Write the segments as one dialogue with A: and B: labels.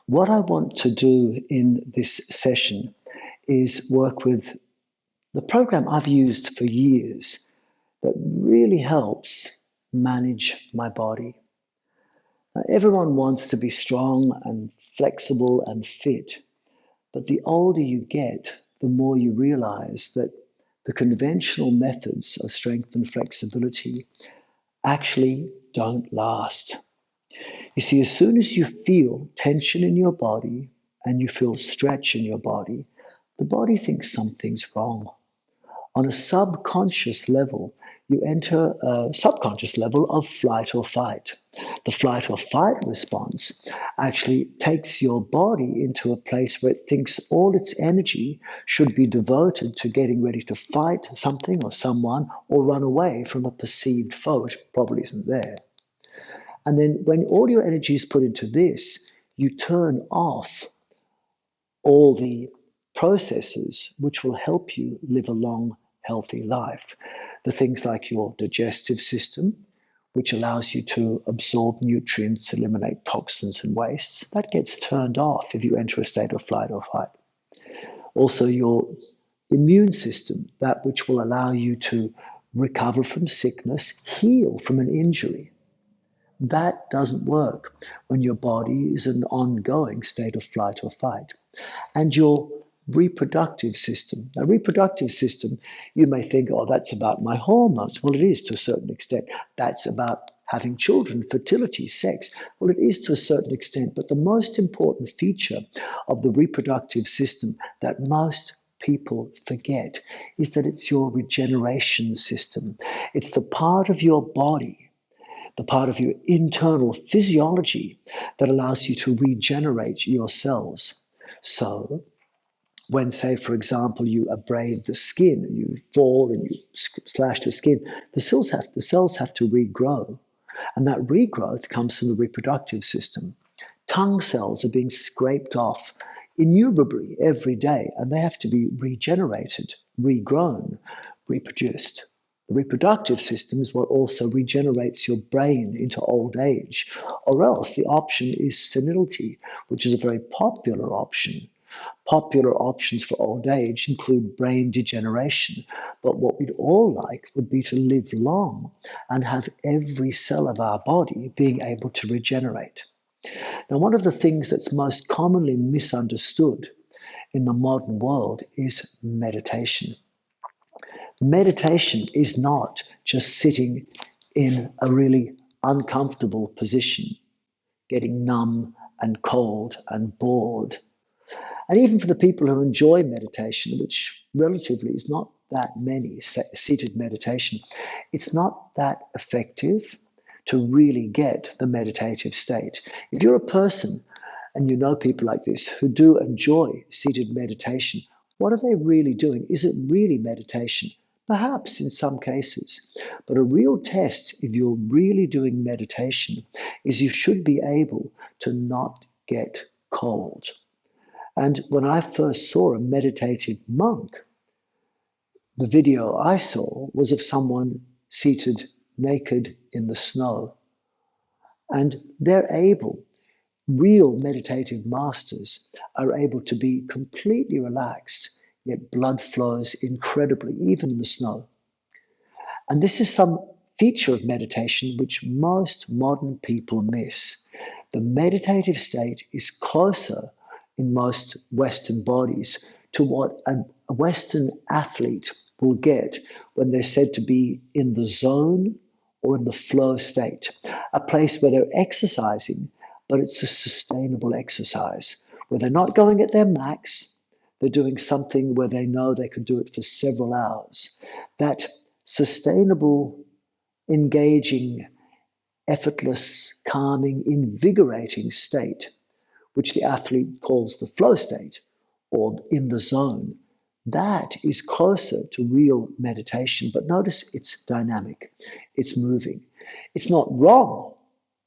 A: What I want to do in this session is work with the program I've used for years that really helps manage my body. Now, everyone wants to be strong and flexible and fit, but the older you get, the more you realize that the conventional methods of strength and flexibility actually don't last. You see, as soon as you feel tension in your body and you feel stretch in your body, the body thinks something's wrong. On a subconscious level, you enter a subconscious level of flight or fight. The flight or fight response actually takes your body into a place where it thinks all its energy should be devoted to getting ready to fight something or someone or run away from a perceived foe, which probably isn't there. And then when all your energy is put into this, you turn off all the processes which will help you live a long, healthy life. The things like your digestive system, which allows you to absorb nutrients, eliminate toxins and wastes, that gets turned off if you enter a state of flight or fight. Also, your immune system, that which will allow you to recover from sickness, heal from an injury. That doesn't work when your body is in an ongoing state of flight or fight. And your reproductive system. Now, reproductive system, you may think, oh, that's about my hormones. Well, it is to a certain extent. That's about having children, fertility, sex. Well, it is to a certain extent. But the most important feature of the reproductive system that most people forget is that it's your regeneration system. It's the part of your body, the part of your internal physiology that allows you to regenerate your cells. So when, say, for example, you abrade the skin, you fall and you slash the skin, the cells have to regrow. And that regrowth comes from the reproductive system. Tongue cells are being scraped off innumerably every day, and they have to be regenerated, regrown, reproduced. The reproductive system is what also regenerates your brain into old age, or else the option is senility, which is a very popular option. Popular options for old age include brain degeneration, but what we'd all like would be to live long and have every cell of our body being able to regenerate. Now, one of the things that's most commonly misunderstood in the modern world is meditation. Meditation is not just sitting in a really uncomfortable position, getting numb and cold and bored. And even for the people who enjoy meditation, which relatively is not that many, seated meditation, it's not that effective to really get the meditative state. If you're a person and you know people like this who do enjoy seated meditation, what are they really doing? Is it really meditation? Perhaps in some cases. But a real test, if you're really doing meditation, is you should be able to not get cold. And when I first saw a meditative monk, the video I saw was of someone seated naked in the snow. And they're able, real meditative masters are able to be completely relaxed, yet blood flows incredibly, even in the snow. And this is some feature of meditation which most modern people miss. The meditative state is closer in most Western bodies to what a Western athlete will get when they're said to be in the zone or in the flow state, a place where they're exercising, but it's a sustainable exercise, where they're not going at their max, they're doing something where they know they could do it for several hours. That sustainable, engaging, effortless, calming, invigorating state, which the athlete calls the flow state or in the zone, that is closer to real meditation. But notice it's dynamic, it's moving. It's not wrong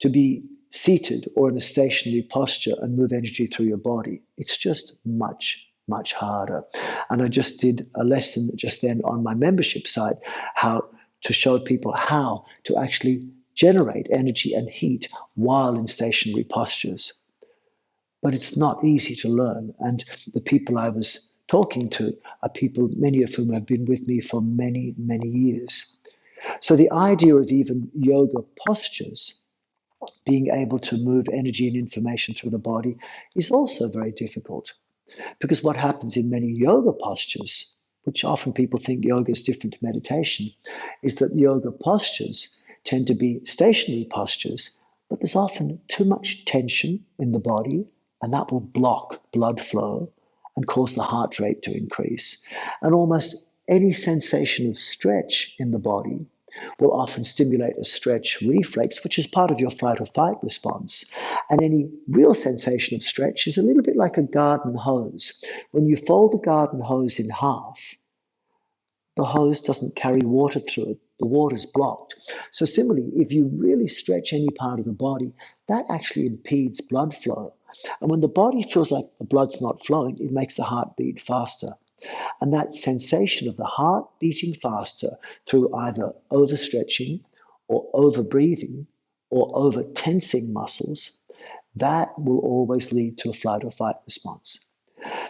A: to be seated or in a stationary posture and move energy through your body. It's just much, much harder. And I just did a lesson just then on my membership site, how to show people how to actually generate energy and heat while in stationary postures. but it's not easy to learn. And the people I was talking to are people, many of whom have been with me for many, many years. So the idea of even yoga postures, being able to move energy and information through the body, is also very difficult. Because what happens in many yoga postures, which often people think yoga is different to meditation, is that yoga postures tend to be stationary postures, but there's often too much tension in the body, and that will block blood flow and cause the heart rate to increase. And almost any sensation of stretch in the body will often stimulate a stretch reflex, which is part of your fight or fight response. And any real sensation of stretch is a little bit like a garden hose. When you fold the garden hose in half, the hose doesn't carry water through it. The water's blocked. So similarly, if you really stretch any part of the body, that actually impedes blood flow. And when the body feels like the blood's not flowing, it makes the heart beat faster. And that sensation of the heart beating faster through either overstretching or over breathing or over tensing muscles, that will always lead to a flight or fight response.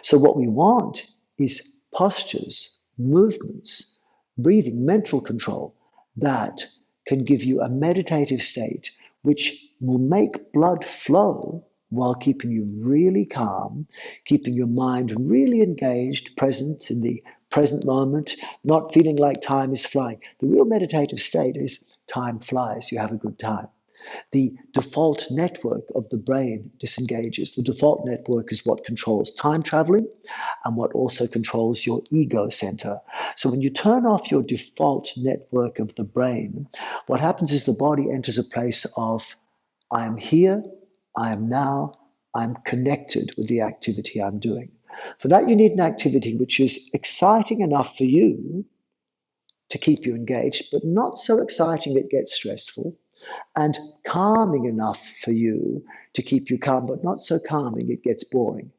A: So what we want is postures, movements, breathing, mental control that can give you a meditative state which will make blood flow while keeping you really calm, keeping your mind really engaged, present in the present moment, not feeling like time is flying. The real meditative state is time flies, you have a good time. The default network of the brain disengages. The default network is what controls time traveling and what also controls your ego center. So when you turn off your default network of the brain, what happens is the body enters a place of, I am here, I am now, I'm connected with the activity I'm doing. For that, you need an activity which is exciting enough for you to keep you engaged, but not so exciting it gets stressful, and calming enough for you to keep you calm, but not so calming it gets boring.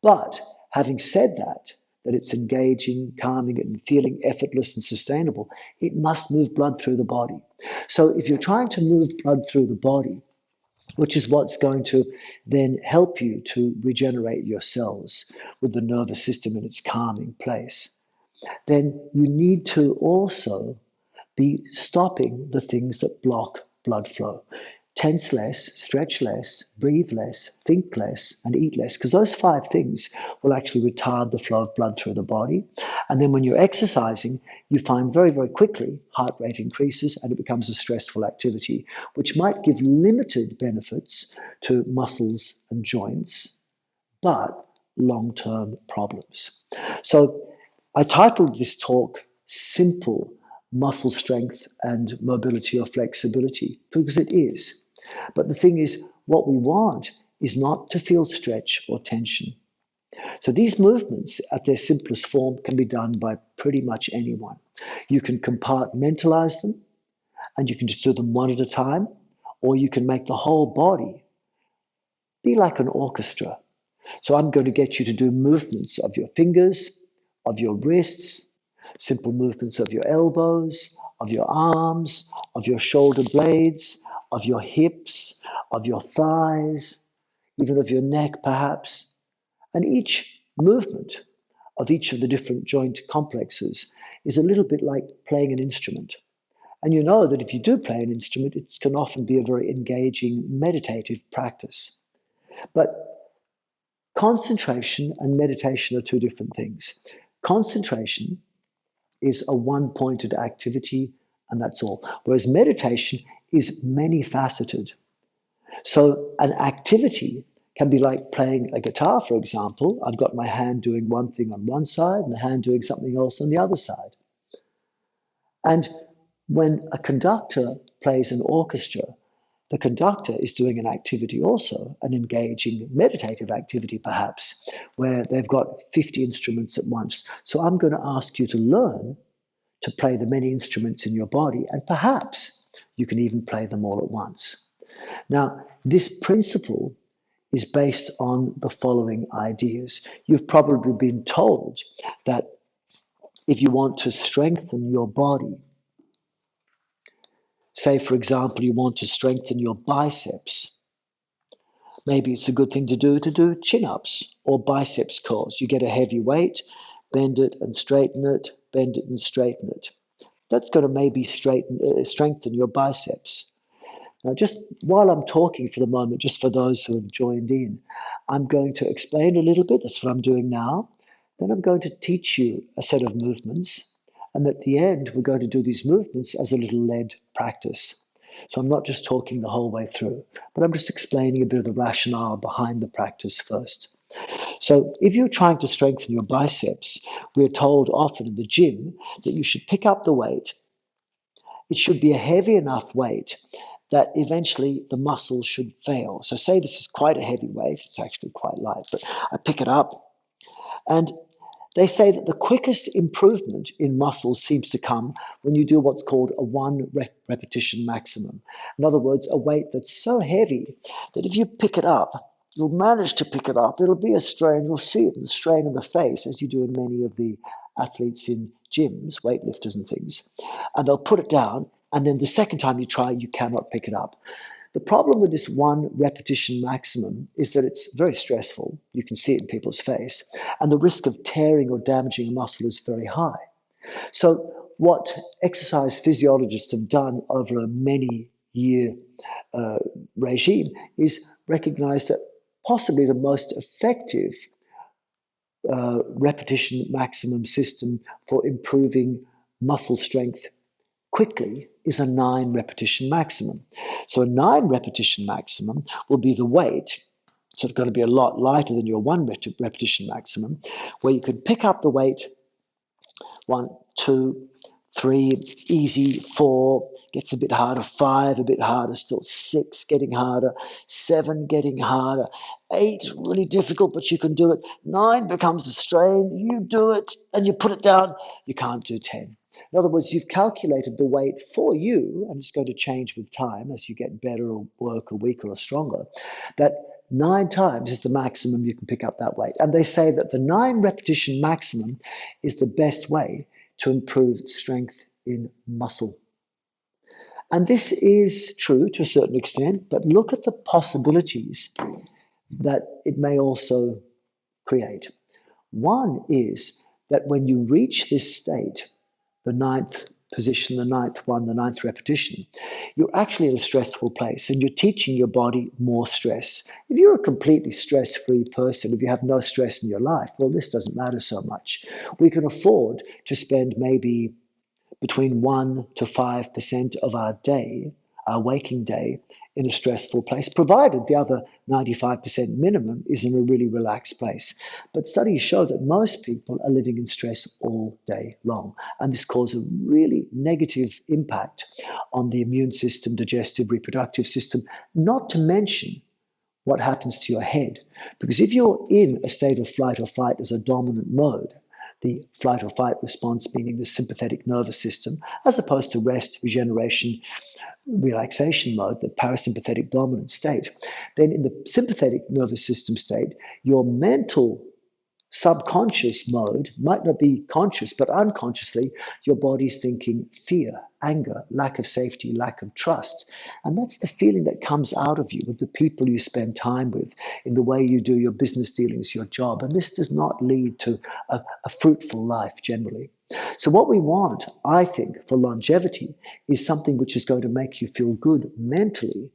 A: But having said that, that it's engaging, calming, and feeling effortless and sustainable, it must move blood through the body. So if you're trying to move blood through the body, which is what's going to then help you to regenerate your cells with the nervous system in its calming place, then you need to also be stopping the things that block blood flow. Tense less, stretch less, breathe less, think less, and eat less, because those 5 things will actually retard the flow of blood through the body. And then when you're exercising, you find very, very quickly heart rate increases and it becomes a stressful activity, which might give limited benefits to muscles and joints, but long-term problems. So I titled this talk Simple Muscle Strength and Mobility or Flexibility, because it is. But the thing is, what we want is not to feel stretch or tension. So these movements at their simplest form can be done by pretty much anyone. You can compartmentalize them and you can just do them one at a time, or you can make the whole body be like an orchestra. So I'm going to get you to do movements of your fingers, of your wrists, simple movements of your elbows, of your arms, of your shoulder blades, of your hips, of your thighs, even of your neck perhaps. And each movement of each of the different joint complexes is a little bit like playing an instrument. And you know that if you do play an instrument, it can often be a very engaging meditative practice. But concentration and meditation are 2 different things. Concentration is a one-pointed activity, and that's all. Whereas meditation is many-faceted. So an activity can be like playing a guitar, for example. I've got my hand doing one thing on one side and the hand doing something else on the other side. And when a conductor plays an orchestra, the conductor is doing an activity also, an engaging meditative activity perhaps, where they've got 50 instruments at once. So I'm going to ask you to learn to play the many instruments in your body, and perhaps you can even play them all at once. Now, this principle is based on the following ideas. You've probably been told that if you want to strengthen your body, say, for example, you want to strengthen your biceps, Maybe it's a good thing to do chin-ups or biceps curls. You get a heavy weight, bend it and straighten it, bend it and straighten it. That's going to maybe strengthen your biceps. Now, just while I'm talking for the moment, just for those who have joined in, I'm going to explain a little bit. That's what I'm doing now. Then I'm going to teach you a set of movements. And at the end, we're going to do these movements as a little led practice. So I'm not just talking the whole way through, but I'm just explaining a bit of the rationale behind the practice first. So if you're trying to strengthen your biceps, we're told often in the gym that you should pick up the weight. It should be a heavy enough weight that eventually the muscles should fail. So say this is quite a heavy weight, it's actually quite light, but I pick it up, and they say that the quickest improvement in muscles seems to come when you do what's called a repetition maximum. In other words, a weight that's so heavy that if you pick it up, you'll manage to pick it up. It'll be a strain. You'll see it in the strain in the face, as you do in many of the athletes in gyms, weightlifters and things. And they'll put it down, and then the second time you try, you cannot pick it up. The problem with this one repetition maximum is that it's very stressful. You can see it in people's face. And the risk of tearing or damaging a muscle is very high. So what exercise physiologists have done over a many-year regime is recognize that possibly the most effective repetition maximum system for improving muscle strength quickly is a 9 repetition maximum. So a 9 repetition maximum will be the weight, so it's going to be a lot lighter than your 1 repetition maximum, where you can pick up the weight, 1, 2, 3, easy, 4, gets a bit harder, 5, a bit harder, still 6, getting harder, 7, getting harder, 8, really difficult, but you can do it, 9 becomes a strain, you do it, and you put it down, you can't do 10. In other words, you've calculated the weight for you, and it's going to change with time as you get better or work or weaker or stronger, that 9 times is the maximum you can pick up that weight. And they say that the 9 repetition maximum is the best way to improve strength in muscle. And this is true to a certain extent, but look at the possibilities that it may also create. One is that when you reach this state, the 9th position, the 9th one, the 9th repetition, you're actually in a stressful place and you're teaching your body more stress. If you're a completely stress-free person, if you have no stress in your life, well, this doesn't matter so much. We can afford to spend maybe between 1 to 5% of our day, our waking day, in a stressful place, provided the other 95% minimum is in a really relaxed place. But studies show that most people are living in stress all day long, and this causes a really negative impact on the immune system, digestive, reproductive system, not to mention what happens to your head. Because if you're in a state of flight or fight as a dominant mode, the flight or fight response, meaning the sympathetic nervous system, as opposed to rest, regeneration, relaxation mode, the parasympathetic dominant state, then in the sympathetic nervous system state, your mental subconscious mode might not be conscious, but unconsciously, your body's thinking fear, anger, lack of safety, lack of trust. And that's the feeling that comes out of you with the people you spend time with, in the way you do your business dealings, your job. And this does not lead to a fruitful life generally. So what we want, I think, for longevity is something which is going to make you feel good mentally,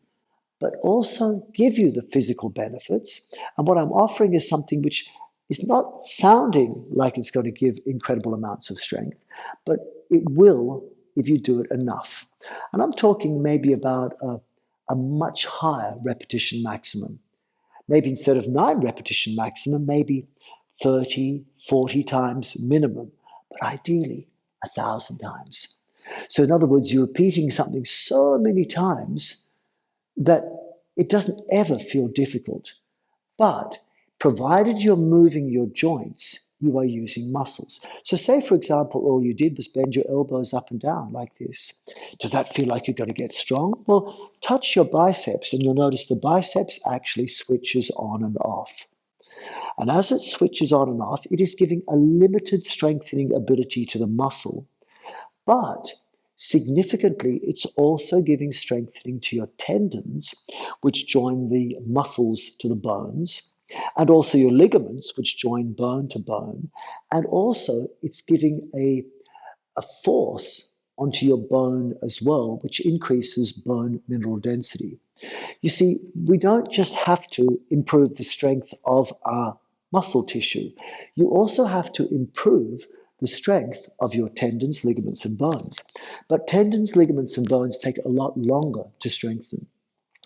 A: but also give you the physical benefits. And what I'm offering is something which is not sounding like it's going to give incredible amounts of strength, but it will if you do it enough. And I'm talking maybe about a much higher repetition maximum. Maybe instead of 9 repetition maximum, maybe 30, 40 times minimum, but ideally 1,000 times. So in other words, you're repeating something so many times that it doesn't ever feel difficult. But provided you're moving your joints, you are using muscles. So say, for example, all you did was bend your elbows up and down like this. Does that feel like you're going to get strong? Well, touch your biceps and you'll notice the biceps actually switches on and off. And as it switches on and off, it is giving a limited strengthening ability to the muscle. But Significantly, it's also giving strengthening to your tendons, which join the muscles to the bones, and also your ligaments, which join bone to bone. And also, it's giving a force onto your bone as well, which increases bone mineral density. You see, we don't just have to improve the strength of our muscle tissue, you also have to improve the strength of your tendons, ligaments, and bones. But tendons, ligaments, and bones take a lot longer to strengthen.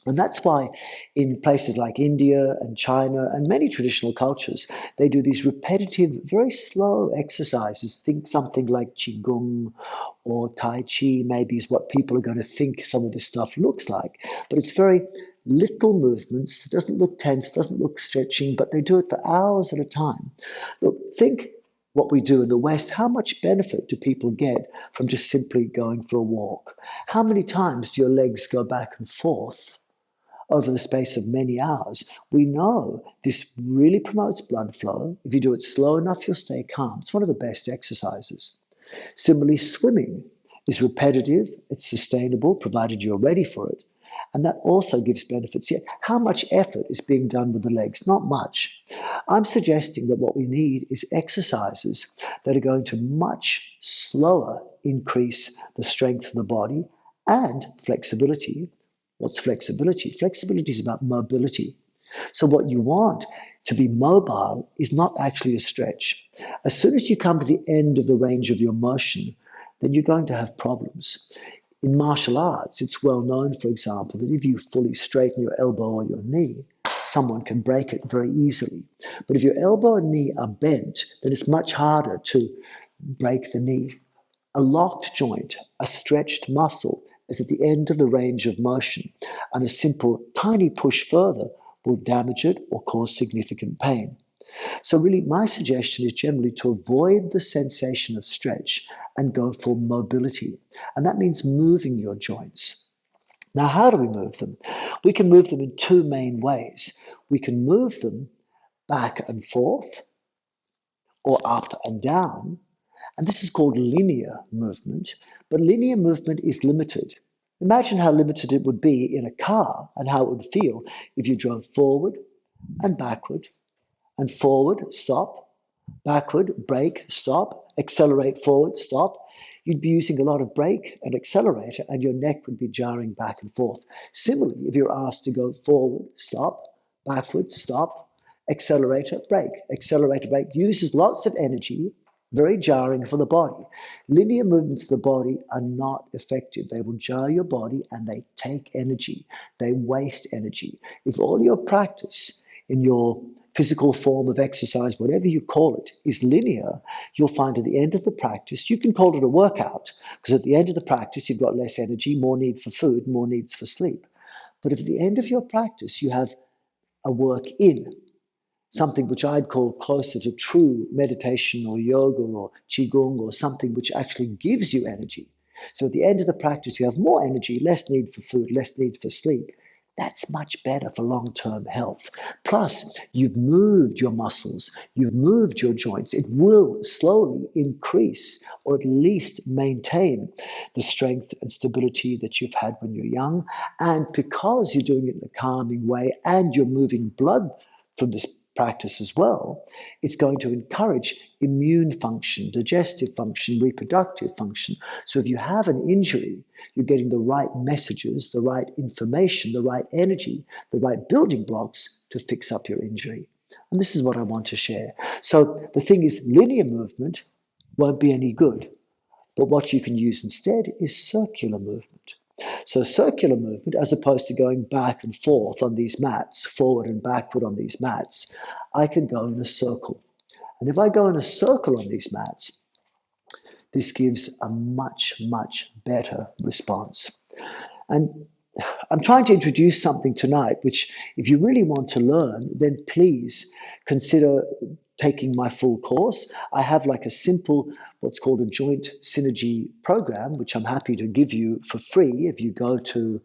A: And that's why in places like India and China and many traditional cultures, they do these repetitive, very slow exercises. Think something like Qigong or Tai Chi, maybe, is what people are going to think some of this stuff looks like. But it's very little movements. It doesn't look tense, doesn't look stretching, but they do it for hours at a time. Look, think what we do in the West. How much benefit do people get from just simply going for a walk? How many times do your legs go back and forth over the space of many hours? We know this really promotes blood flow. If you do it slow enough, you'll stay calm. It's one of the best exercises. Similarly, swimming is repetitive, it's sustainable, provided you're ready for it. And that also gives benefits. Yet, how much effort is being done with the legs? Not much. I'm suggesting that what we need is exercises that are going to much slower increase the strength of the body and flexibility. What's flexibility? Flexibility is about mobility. So, what you want to be mobile is not actually a stretch. As soon as you come to the end of the range of your motion, then you're going to have problems. In martial arts, it's well known, for example, that if you fully straighten your elbow or your knee, someone can break it very easily. But if your elbow and knee are bent, then it's much harder to break the knee. A locked joint, a stretched muscle, is at the end of the range of motion, and a simple tiny push further will damage it or cause significant pain. So, really, my suggestion is generally to avoid the sensation of stretch and go for mobility. And that means moving your joints. Now, how do we move them? We can move them in two main ways. We can move them back and forth or up and down. And this is called linear movement. But linear movement is limited. Imagine how limited it would be in a car and how it would feel if you drove forward and forward, stop, backward, brake, stop, accelerate forward, stop. You'd be using a lot of brake and accelerator, and your neck would be jarring back and forth. Similarly, if you're asked to go forward, stop, backward, stop, accelerator, brake, uses lots of energy, very jarring for the body. Linear movements of the body are not effective. They will jar your body and they take energy. They waste energy. If all your practice in your physical form of exercise, whatever you call it, is linear, you'll find at the end of the practice, you can call it a workout, because at the end of the practice, you've got less energy, more need for food, more needs for sleep. But if at the end of your practice, you have a work in, something which I'd call closer to true meditation or yoga or qigong or something which actually gives you energy. So at the end of the practice, you have more energy, less need for food, less need for sleep. That's much better for long-term health. Plus, you've moved your muscles, you've moved your joints. It will slowly increase or at least maintain the strength and stability that you've had when you're young. And because you're doing it in a calming way and you're moving blood from this practice as well, it's going to encourage immune function, digestive function, reproductive function. So if you have an injury, you're getting the right messages, the right information, the right energy, the right building blocks to fix up your injury. And this is what I want to share. So the thing is, linear movement won't be any good. But what you can use instead is circular movement. So circular movement, as opposed to going back and forth on these mats, forward and backward on these mats, I can go in a circle. And if I go in a circle on these mats, this gives a much, much better response. And I'm trying to introduce something tonight, which if you really want to learn, then please consider taking my full course. I have like a simple, what's called a joint synergy program, which I'm happy to give you for free if you go to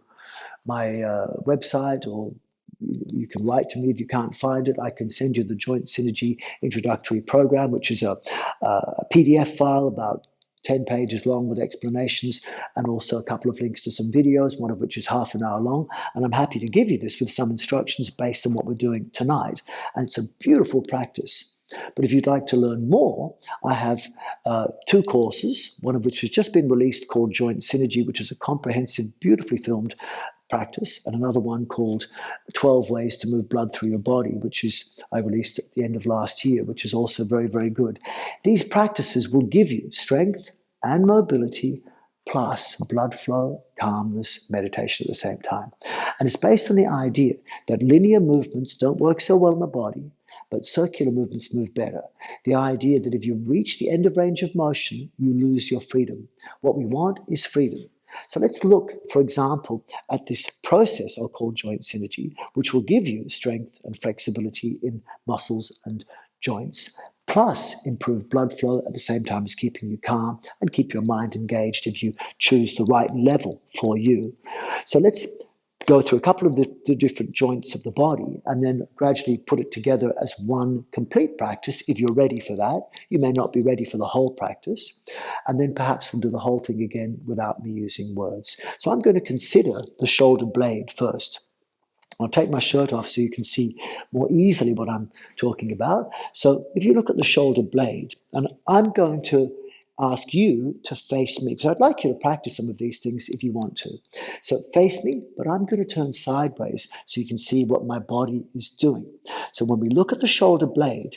A: my website, or you can write to me if you can't find it. I can send you the joint synergy introductory program, which is a PDF file about 10 pages long with explanations and also a couple of links to some videos, one of which is half an hour long. And I'm happy to give you this with some instructions based on what we're doing tonight. And it's a beautiful practice. But if you'd like to learn more, I have 2 courses, one of which has just been released called Joint Synergy, which is a comprehensive, beautifully filmed practice, and another one called 12 Ways to Move Blood Through Your Body, which is I released at the end of last year, which is also very, very good. These practices will give you strength and mobility plus blood flow, calmness, meditation at the same time. And it's based on the idea that linear movements don't work so well in the body, but circular movements move better. The idea that if you reach the end of range of motion, you lose your freedom. What we want is freedom. So let's look, for example, at this process I'll call joint synergy, which will give you strength and flexibility in muscles and joints, plus improve blood flow at the same time as keeping you calm and keep your mind engaged if you choose the right level for you. So let's go through a couple of the different joints of the body and then gradually put it together as one complete practice if you're ready for that. You may not be ready for the whole practice. And then perhaps we'll do the whole thing again without me using words. So I'm going to consider the shoulder blade first. I'll take my shirt off so you can see more easily what I'm talking about. So if you look at the shoulder blade, and I'm going to ask you to face me, because I'd like you to practice some of these things if you want to. So face me, but I'm going to turn sideways so you can see what my body is doing. So when we look at the shoulder blade,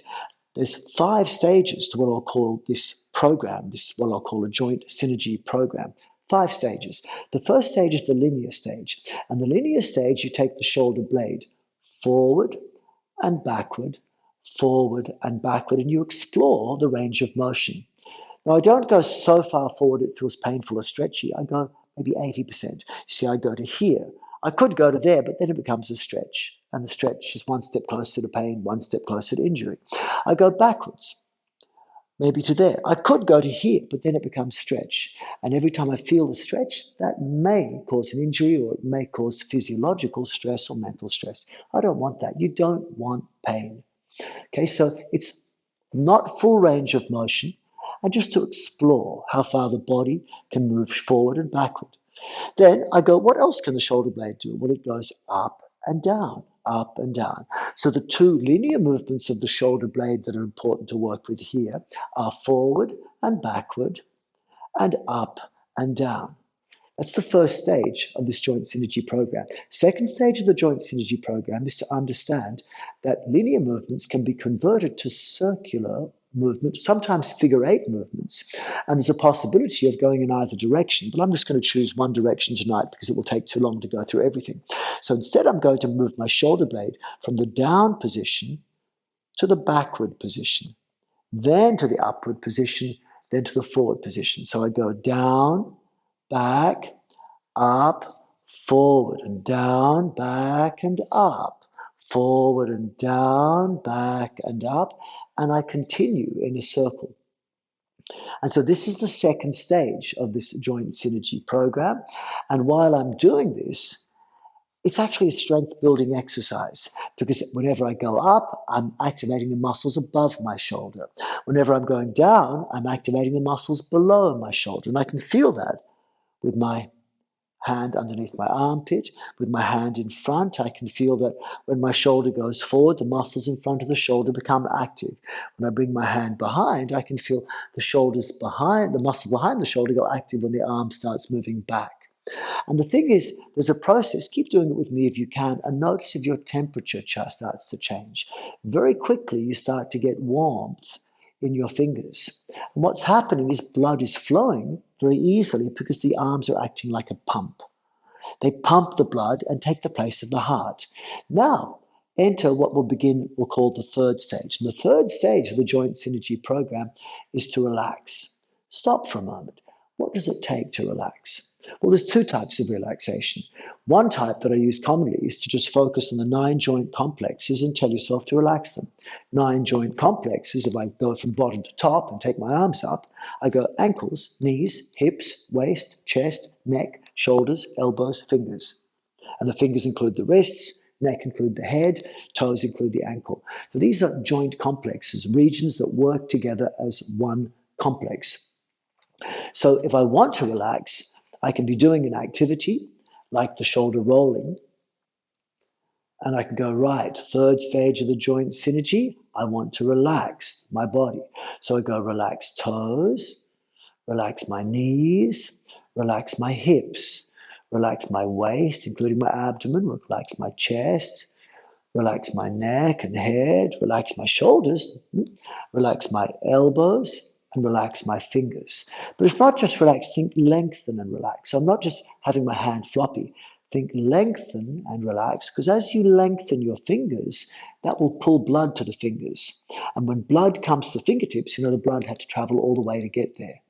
A: there's 5 stages to what I'll call this program, this what I'll call a joint synergy program. 5 stages. The first stage is the linear stage. And the linear stage, you take the shoulder blade forward and backward, and you explore the range of motion. Now, I don't go so far forward it feels painful or stretchy. I go maybe 80%. You see, I go to here. I could go to there, but then it becomes a stretch. And the stretch is one step closer to pain, one step closer to injury. I go backwards, maybe to there. I could go to here, but then it becomes stretch. And every time I feel the stretch, that may cause an injury or it may cause physiological stress or mental stress. I don't want that. You don't want pain. Okay, so it's not full range of motion, and just to explore how far the body can move forward and backward. Then I go, what else can the shoulder blade do? Well, it goes up and down, up and down. So the 2 linear movements of the shoulder blade that are important to work with here are forward and backward and up and down. That's the first stage of this joint synergy program. Second stage of the joint synergy program is to understand that linear movements can be converted to circular movement, sometimes figure 8 movements. And there's a possibility of going in either direction, but I'm just going to choose one direction tonight because it will take too long to go through everything. So instead, I'm going to move my shoulder blade from the down position to the backward position, then to the upward position, then to the forward position. So I go down, back, up, forward and down, back and up, forward and down, back and up, and I continue in a circle. And so this is the second stage of this joint synergy program. And while I'm doing this, it's actually a strength building exercise because whenever I go up, I'm activating the muscles above my shoulder. Whenever I'm going down, I'm activating the muscles below my shoulder. And I can feel that with my hand underneath my armpit, with my hand in front. I can feel that when my shoulder goes forward, the muscles in front of the shoulder become active. When I bring my hand behind, I can feel the shoulders behind, the muscle behind the shoulder go active when the arm starts moving back. And the thing is, there's a process. Keep doing it with me if you can, and notice if your temperature starts to change. Very quickly, you start to get warmth in your fingers. And what's happening is blood is flowing very easily because the arms are acting like a pump. They pump the blood and take the place of the heart. Now, enter what we'll call the third stage. And the third stage of the joint synergy program is to relax. Stop for a moment. What does it take to relax? Well, there's 2 types of relaxation. One type that I use commonly is to just focus on the 9 joint complexes and tell yourself to relax them. 9 joint complexes, if I go from bottom to top and take my arms up, I go ankles, knees, hips, waist, chest, neck, shoulders, elbows, fingers. And the fingers include the wrists, neck include the head, toes include the ankle. So these are joint complexes, regions that work together as one complex. So if I want to relax, I can be doing an activity like the shoulder rolling, and I can go, right, third stage of the joint synergy, I want to relax my body. So I go relax toes, relax my knees, relax my hips, relax my waist, including my abdomen, relax my chest, relax my neck and head, relax my shoulders, relax my elbows, and relax my fingers. But it's not just relax, think lengthen and relax. So I'm not just having my hand floppy. Think lengthen and relax, because as you lengthen your fingers, that will pull blood to the fingers. And when blood comes to the fingertips, you know the blood had to travel all the way to get there.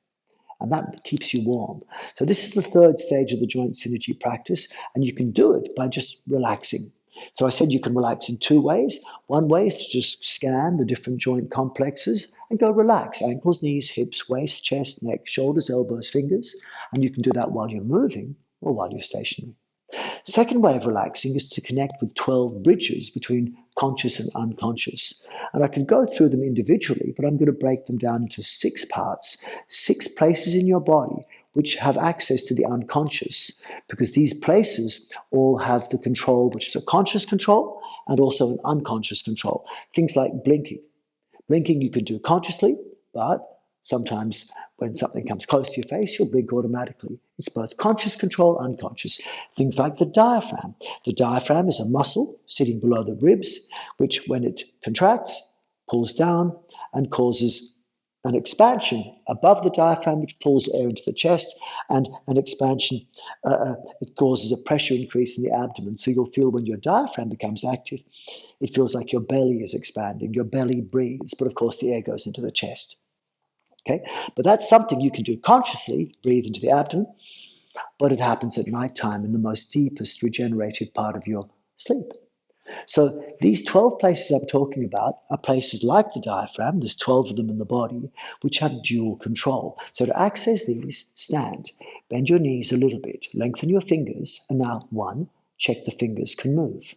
A: And that keeps you warm. So this is the third stage of the joint synergy practice, and you can do it by just relaxing. So I said you can relax in two ways. One way is to just scan the different joint complexes and go relax. Ankles, knees, hips, waist, chest, neck, shoulders, elbows, fingers. And you can do that while you're moving or while you're stationary. Second way of relaxing is to connect with 12 bridges between conscious and unconscious. And I can go through them individually, but I'm going to break them down into 6 parts, 6 places in your body which have access to the unconscious, because these places all have the control, which is a conscious control and also an unconscious control. Things like blinking. Blinking you can do consciously, but sometimes when something comes close to your face, you'll blink automatically. It's both conscious control, unconscious. Things like the diaphragm. The diaphragm is a muscle sitting below the ribs, which when it contracts, pulls down and causes an expansion above the diaphragm, which pulls air into the chest, and an expansion, it causes a pressure increase in the abdomen. So you'll feel when your diaphragm becomes active, it feels like your belly is expanding, your belly breathes, but of course the air goes into the chest. Okay, but that's something you can do consciously, breathe into the abdomen, but it happens at nighttime in the most deepest regenerative part of your sleep. So these 12 places I'm talking about are places like the diaphragm, there's 12 of them in the body, which have dual control. So to access these, stand, bend your knees a little bit, lengthen your fingers, and now 1, check the fingers can move.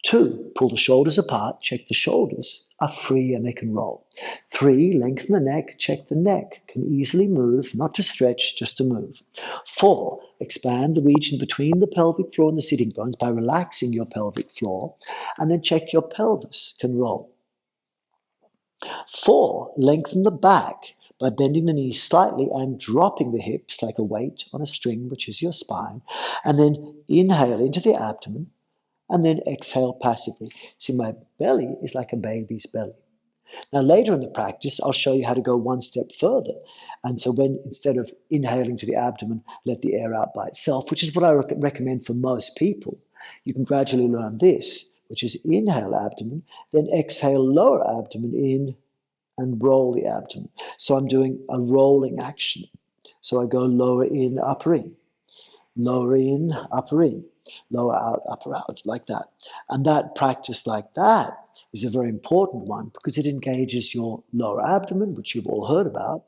A: 2, pull the shoulders apart, check the shoulders are free and they can roll. 3, lengthen the neck, check the neck can easily move, not to stretch, just to move. 4, expand the region between the pelvic floor and the sitting bones by relaxing your pelvic floor, and then check your pelvis can roll. 4, lengthen the back by bending the knees slightly and dropping the hips like a weight on a string, which is your spine, and then inhale into the abdomen, and then exhale passively. See, my belly is like a baby's belly. Now, later in the practice, I'll show you how to go one step further. And so when, instead of inhaling to the abdomen, let the air out by itself, which is what I recommend for most people, you can gradually learn this, which is inhale abdomen, then exhale lower abdomen in and roll the abdomen. So I'm doing a rolling action. So I go lower in, upper in, lower in, upper in, lower out, upper out, like that. And that practice like that is a very important one because it engages your lower abdomen, which you've all heard about.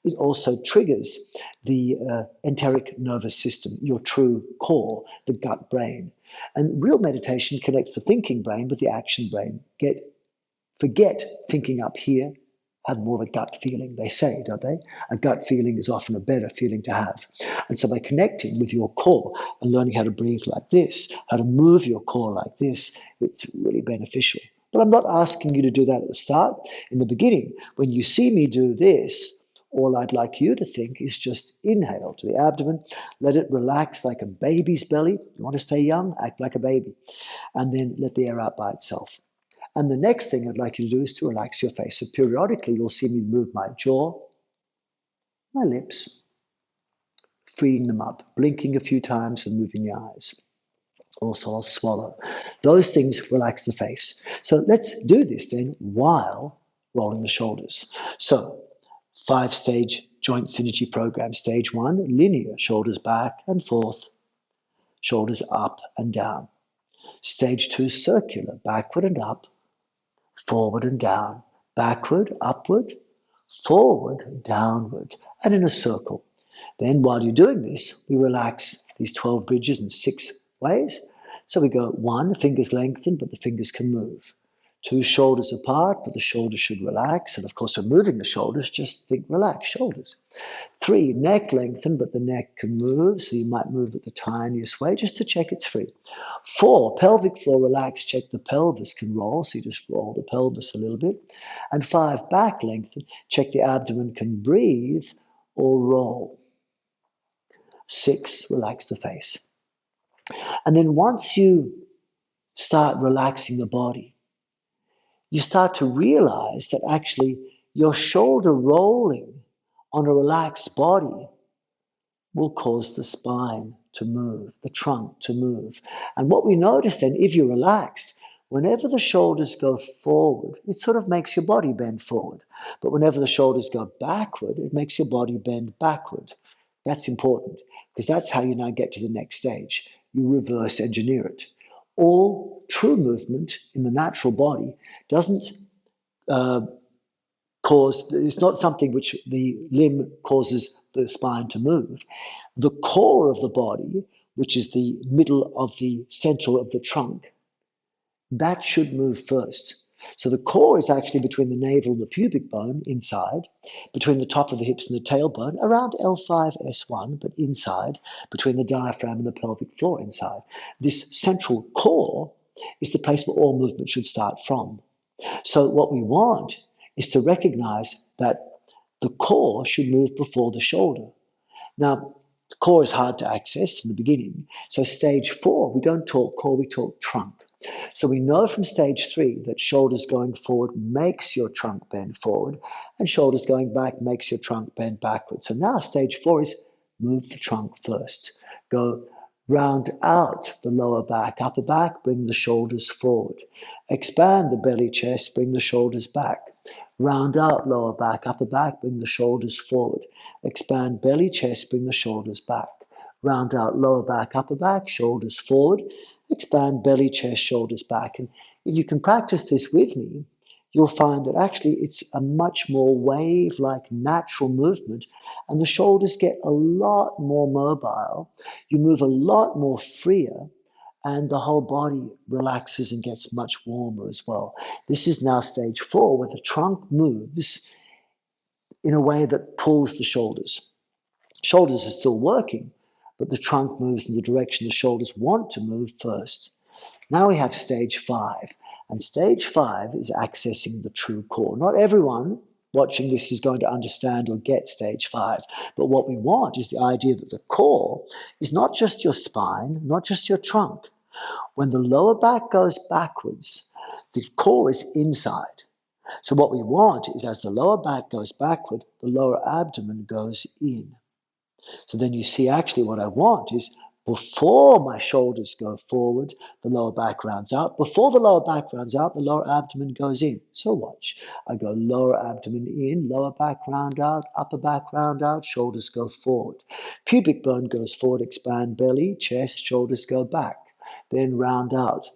A: It also triggers the enteric nervous system, your true core, the gut brain. And real meditation connects the thinking brain with the action brain. Forget thinking up here, have more of a gut feeling, they say, don't they? A gut feeling is often a better feeling to have. And so by connecting with your core and learning how to breathe like this, how to move your core like this, it's really beneficial. But I'm not asking you to do that at the start. In the beginning, when you see me do this, all I'd like you to think is just inhale to the abdomen, let it relax like a baby's belly. You want to stay young? Act like a baby. And then let the air out by itself. And the next thing I'd like you to do is to relax your face. So periodically, you'll see me move my jaw, my lips, freeing them up, blinking a few times and moving the eyes. Also, I'll swallow. Those things relax the face. So let's do this then while rolling the shoulders. So 5-stage joint synergy program. Stage 1, linear, shoulders back and forth, shoulders up and down. Stage 2, circular, backward and up, forward and down, backward, upward, forward, downward, and in a circle. Then while you're doing this, we relax these 12 bridges in 6 ways. So we go 1, fingers lengthen, but the fingers can move. Two shoulders apart, but the shoulders should relax. And of course, we're moving the shoulders, just think relax, shoulders. 3, neck lengthen, but the neck can move, so you might move it the tiniest way just to check it's free. 4, pelvic floor relax, check the pelvis can roll, so you just roll the pelvis a little bit. And 5, back lengthen, check the abdomen can breathe or roll. 6, relax the face. And then once you start relaxing the body, you start to realize that actually your shoulder rolling on a relaxed body will cause the spine to move, the trunk to move. And what we notice then, if you're relaxed, whenever the shoulders go forward, it sort of makes your body bend forward. But whenever the shoulders go backward, it makes your body bend backward. That's important because that's how you now get to the next stage. You reverse engineer it. All true movement in the natural body doesn't it's not something which the limb causes the spine to move. The core of the body, which is the middle of the central of the trunk, that should move first. So the core is actually between the navel and the pubic bone inside, between the top of the hips and the tailbone, around L5, S1, but inside, between the diaphragm and the pelvic floor inside. This central core is the place where all movement should start from. So what we want is to recognize that the core should move before the shoulder. Now, the core is hard to access from the beginning. So stage 4, we don't talk core, we talk trunk. So we know from stage 3 that shoulders going forward makes your trunk bend forward, and shoulders going back makes your trunk bend backward. So now stage 4 is move the trunk first. Go round out the lower back, upper back, bring the shoulders forward. Expand the belly, chest, bring the shoulders back. Round out lower back, upper back, bring the shoulders forward. Expand belly, chest, bring the shoulders back. Round out lower back, upper back, shoulders forward. Expand belly, chest, shoulders back. And if you can practice this with me, you'll find that actually it's a much more wave-like natural movement, and the shoulders get a lot more mobile. You move a lot more freer, and the whole body relaxes and gets much warmer as well. This is now stage 4, where the trunk moves in a way that pulls the shoulders. Shoulders are still working, but the trunk moves in the direction the shoulders want to move first. Now we have stage 5, and stage 5 is accessing the true core. Not everyone watching this is going to understand or get stage 5, but what we want is the idea that the core is not just your spine, not just your trunk. When the lower back goes backwards, the core is inside. So what we want is as the lower back goes backward, the lower abdomen goes in. So then you see actually what I want is before my shoulders go forward, the lower back rounds out. Before the lower back rounds out, the lower abdomen goes in. So watch. I go lower abdomen in, lower back round out, upper back round out, shoulders go forward. Pubic bone goes forward, expand belly, chest, shoulders go back. Then round out.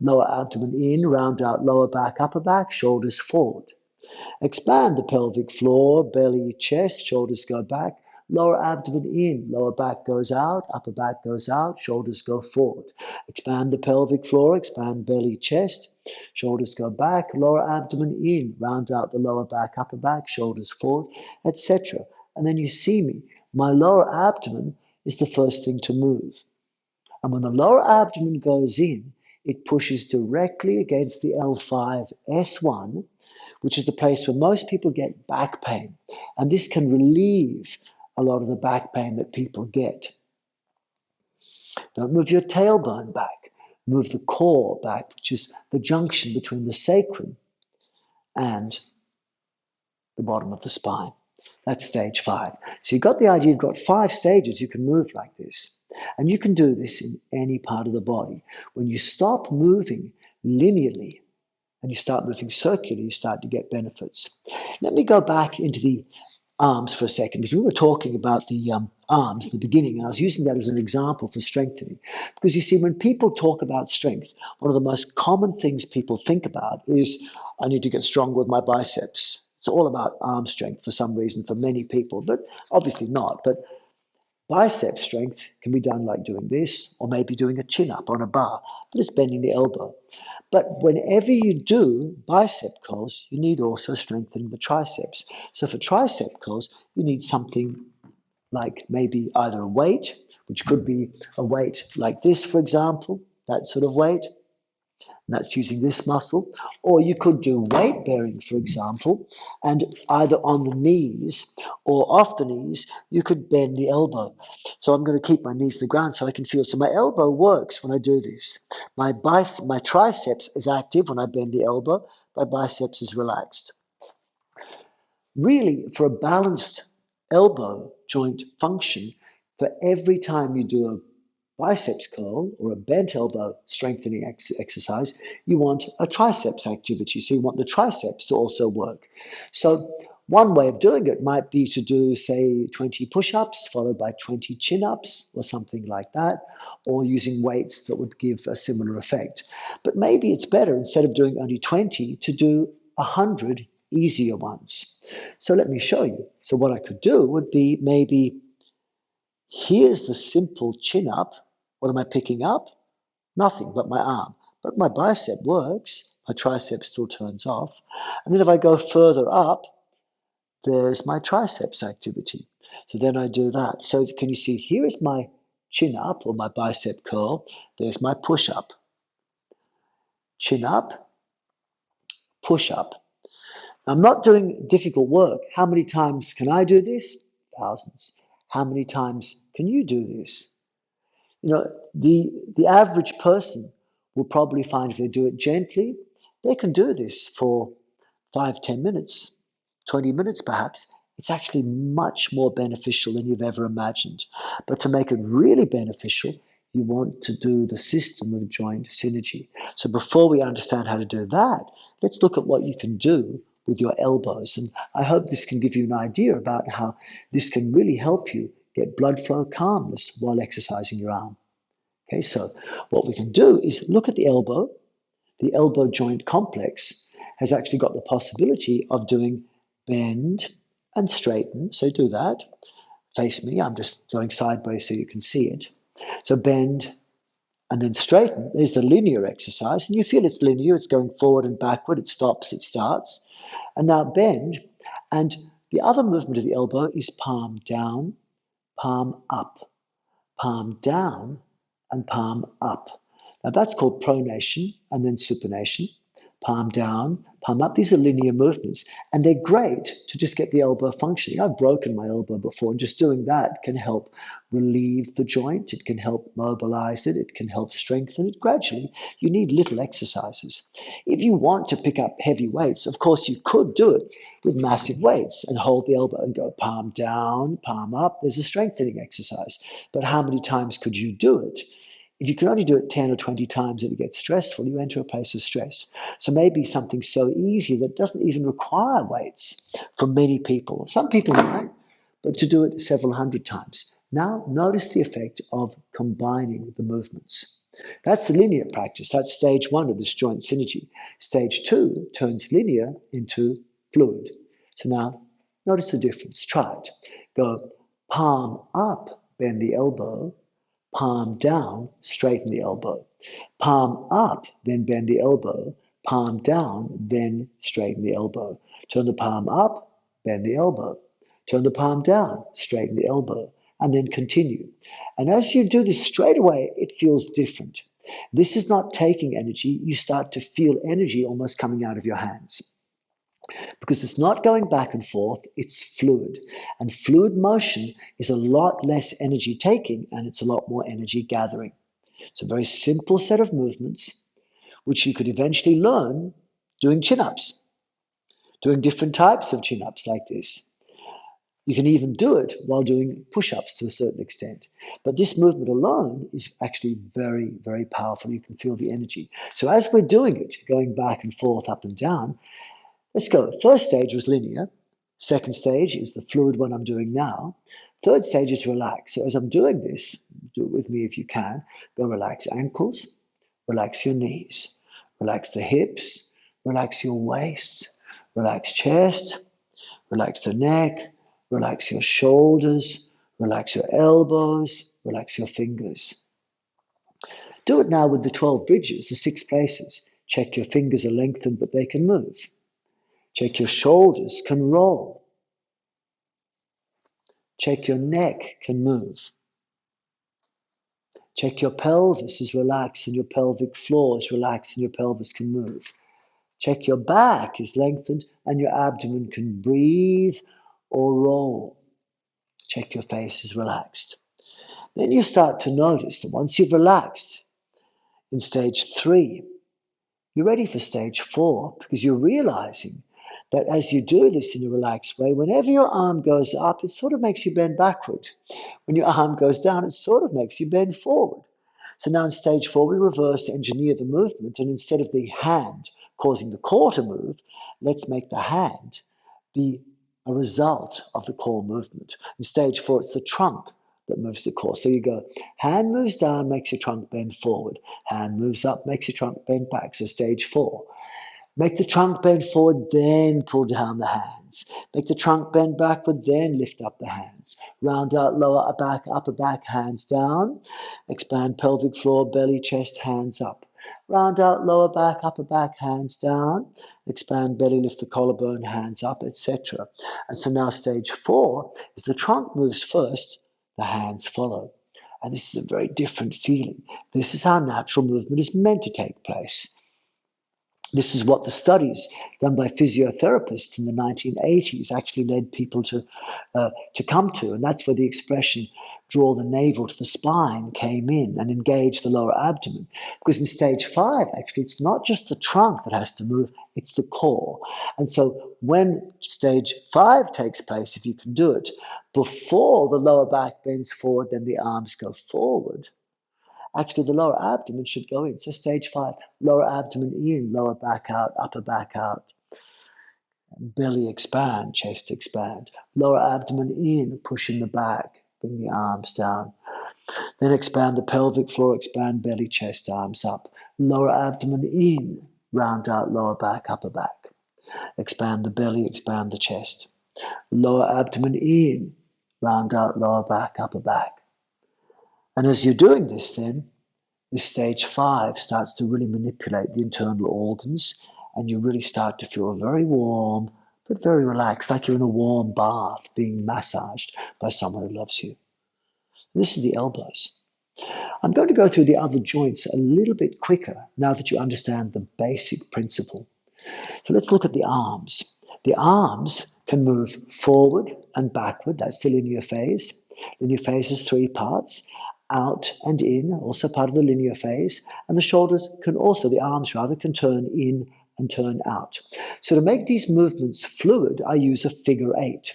A: Lower abdomen in, round out, lower back, upper back, shoulders forward. Expand the pelvic floor, belly, chest, shoulders go back. Lower abdomen in, lower back goes out, upper back goes out, shoulders go forward. Expand the pelvic floor, expand belly, chest, shoulders go back, lower abdomen in, round out the lower back, upper back, shoulders forward, etc. And then you see me. My lower abdomen is the first thing to move. And when the lower abdomen goes in, it pushes directly against the L5, S1, which is the place where most people get back pain. And this can relieve a lot of the back pain that people get. Don't move your tailbone back. Move the core back, which is the junction between the sacrum and the bottom of the spine. That's stage 5. So you've got the idea, you've got 5 stages you can move like this. And you can do this in any part of the body. When you stop moving linearly and you start moving circularly, you start to get benefits. Let me go back into the arms for a second, because we were talking about the arms in the beginning, and I was using that as an example for strengthening. Because you see, when people talk about strength, one of the most common things people think about is, I need to get stronger with my biceps. It's all about arm strength for some reason for many people, but obviously not. But Bicep strength can be done like doing this, or maybe doing a chin-up on a bar, but it's bending the elbow. But whenever you do bicep curls, you need also strengthening the triceps. So for tricep curls, you need something like maybe either a weight, which could be a weight like this, for example, that sort of weight, and that's using this muscle. Or you could do weight bearing, for example, and either on the knees or off the knees, you could bend the elbow. So I'm going to keep my knees to the ground so I can feel. So my elbow works when I do this. My triceps is active when I bend the elbow. My biceps is relaxed. Really, for a balanced elbow joint function, for every time you do a biceps curl or a bent elbow strengthening exercise, you want a triceps activity. So you want the triceps to also work. So one way of doing it might be to do, say, 20 push-ups followed by 20 chin-ups or something like that, or using weights that would give a similar effect. But maybe it's better, instead of doing only 20, to do 100 easier ones. So let me show you. So what I could do would be maybe, here's the simple chin up. What am I picking up? Nothing but my arm. But my bicep works. My tricep still turns off. And then if I go further up, there's my triceps activity. So then I do that. So can you see, here is my chin up or my bicep curl. There's my push up. Chin up, push up. I'm not doing difficult work. How many times can I do this? Thousands. How many times can you do this? You know, the average person will probably find, if they do it gently, they can do this for 5, 10 minutes, 20 minutes perhaps. It's actually much more beneficial than you've ever imagined. But to make it really beneficial, you want to do the system of joint synergy. So before we understand how to do that, let's look at what you can do with your elbows. And I hope this can give you an idea about how this can really help you get blood flow calmness while exercising your arm. Okay, so what we can do is look at the elbow. The elbow joint complex has actually got the possibility of doing bend and straighten. So do that. Face me. I'm just going sideways so you can see it. So bend and then straighten. There's the linear exercise, and you feel it's linear. It's going forward and backward. It stops. It starts. And now bend. And the other movement of the elbow is palm down, palm up, palm down, and palm up. Now that's called pronation and then supination. Palm down, palm up. These are linear movements, and they're great to just get the elbow functioning. I've broken my elbow before, and just doing that can help relieve the joint. It can help mobilize it. It can help strengthen it. Gradually, you need little exercises. If you want to pick up heavy weights, of course, you could do it with massive weights and hold the elbow and go palm down, palm up. There's a strengthening exercise. But how many times could you do it? If you can only do it 10 or 20 times and it gets stressful, you enter a place of stress. So maybe something so easy that doesn't even require weights for many people. Some people might, but to do it several hundred times. Now, notice the effect of combining the movements. That's the linear practice. That's stage 1 of this joint synergy. Stage 2 turns linear into fluid. So now, notice the difference. Try it. Go palm up, bend the elbow. Palm down, straighten the elbow. Palm up, then bend the elbow. Palm down, then straighten the elbow. Turn the palm up, bend the elbow. Turn the palm down, straighten the elbow, and then continue. And as you do this straight away, it feels different. This is not taking energy. You start to feel energy almost coming out of your hands. Because it's not going back and forth, it's fluid. And fluid motion is a lot less energy taking, and it's a lot more energy gathering. It's a very simple set of movements, which you could eventually learn doing chin-ups, doing different types of chin-ups like this. You can even do it while doing push-ups to a certain extent. But this movement alone is actually very, very powerful. You can feel the energy. So as we're doing it, going back and forth, up and down, let's go. First stage was linear. Second stage is the fluid one I'm doing now. Third stage is relax. So as I'm doing this, do it with me if you can. Go relax ankles, relax your knees, relax the hips, relax your waist, relax chest, relax the neck, relax your shoulders, Relax your elbows, relax your fingers. Do it now with the 12 bridges, the 6 places. Check your fingers are lengthened, but they can move. Check your shoulders can roll. Check your neck can move. Check your pelvis is relaxed and your pelvic floor is relaxed and your pelvis can move. Check your back is lengthened and your abdomen can breathe or roll. Check your face is relaxed. Then you start to notice that once you've relaxed in stage 3, you're ready for stage 4 because you're realizing that as you do this in a relaxed way, whenever your arm goes up, it sort of makes you bend backward. When your arm goes down, it sort of makes you bend forward. So now in stage 4, we reverse engineer the movement, and instead of the hand causing the core to move, let's make the hand be a result of the core movement. In stage 4, it's the trunk that moves the core. So you go, hand moves down, makes your trunk bend forward. Hand moves up, makes your trunk bend back. So stage 4. Make the trunk bend forward, then pull down the hands. Make the trunk bend backward, then lift up the hands. Round out lower back, upper back, hands down. Expand pelvic floor, belly, chest, hands up. Round out lower back, upper back, hands down. Expand belly, lift the collarbone, hands up, etc. And so now stage 4 is the trunk moves first, the hands follow. And this is a very different feeling. This is how natural movement is meant to take place. This is what the studies done by physiotherapists in the 1980s actually led people to come to. And that's where the expression, draw the navel to the spine, came in and engage the lower abdomen. Because in stage 5, actually, it's not just the trunk that has to move, it's the core. And so when stage 5 takes place, if you can do it, before the lower back bends forward, then the arms go forward. Actually, the lower abdomen should go in. So stage 5, lower abdomen in, lower back out, upper back out. Belly expand, chest expand. Lower abdomen in, push in the back, bring the arms down. Then expand the pelvic floor, expand belly, chest, arms up. Lower abdomen in, round out lower back, upper back. Expand the belly, expand the chest. Lower abdomen in, round out lower back, upper back. And as you're doing this then, this stage 5 starts to really manipulate the internal organs, and you really start to feel very warm, but very relaxed, like you're in a warm bath being massaged by someone who loves you. This is the elbows. I'm going to go through the other joints a little bit quicker now that you understand the basic principle. So let's look at the arms. The arms can move forward and backward. That's the linear phase. Linear phase has 3 parts. Out and in, also part of the linear phase. And the shoulders can also, the arms rather, can turn in and turn out. So to make these movements fluid, I use a figure 8.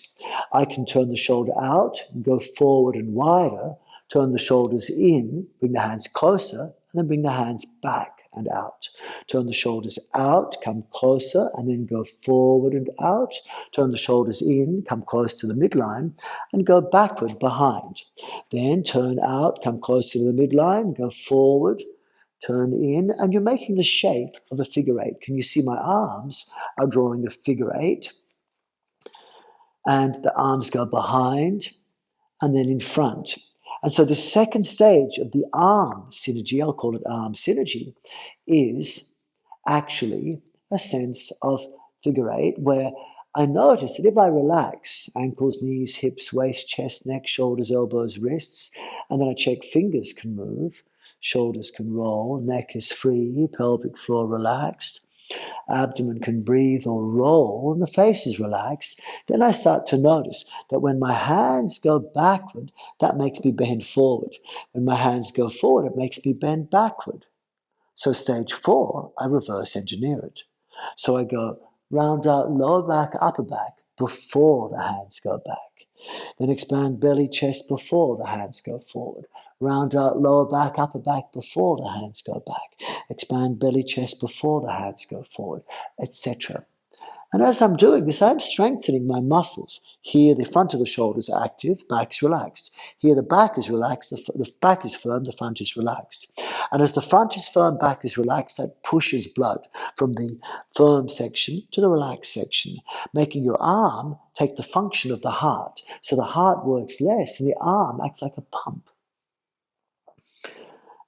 A: I can turn the shoulder out, go forward and wider, turn the shoulders in, bring the hands closer, and then bring the hands back and out. Turn the shoulders out, come closer, and then go forward and out. Turn the shoulders in, come close to the midline, and go backward behind. Then turn out, come closer to the midline, go forward, turn in, and you're making the shape of a figure 8. Can you see my arms are drawing a figure 8? And the arms go behind and then in front. And so the second stage of the arm synergy, I'll call it arm synergy, is actually a sense of figure 8 where I notice that if I relax ankles, knees, hips, waist, chest, neck, shoulders, elbows, wrists, and then I check fingers can move, shoulders can roll, neck is free, pelvic floor relaxed, abdomen can breathe or roll, and the face is relaxed, then I start to notice that when my hands go backward, that makes me bend forward. When my hands go forward, it makes me bend backward. So stage 4, I reverse engineer it. So I go round out lower back, upper back before the hands go back. Then expand belly, chest before the hands go forward. Round out lower back, upper back before the hands go back. Expand belly, chest before the hands go forward, etc. And as I'm doing this, I'm strengthening my muscles. Here, the front of the shoulders are active, back is relaxed. Here, the back is relaxed, the back is firm, the front is relaxed. And as the front is firm, back is relaxed, that pushes blood from the firm section to the relaxed section, making your arm take the function of the heart. So the heart works less and the arm acts like a pump.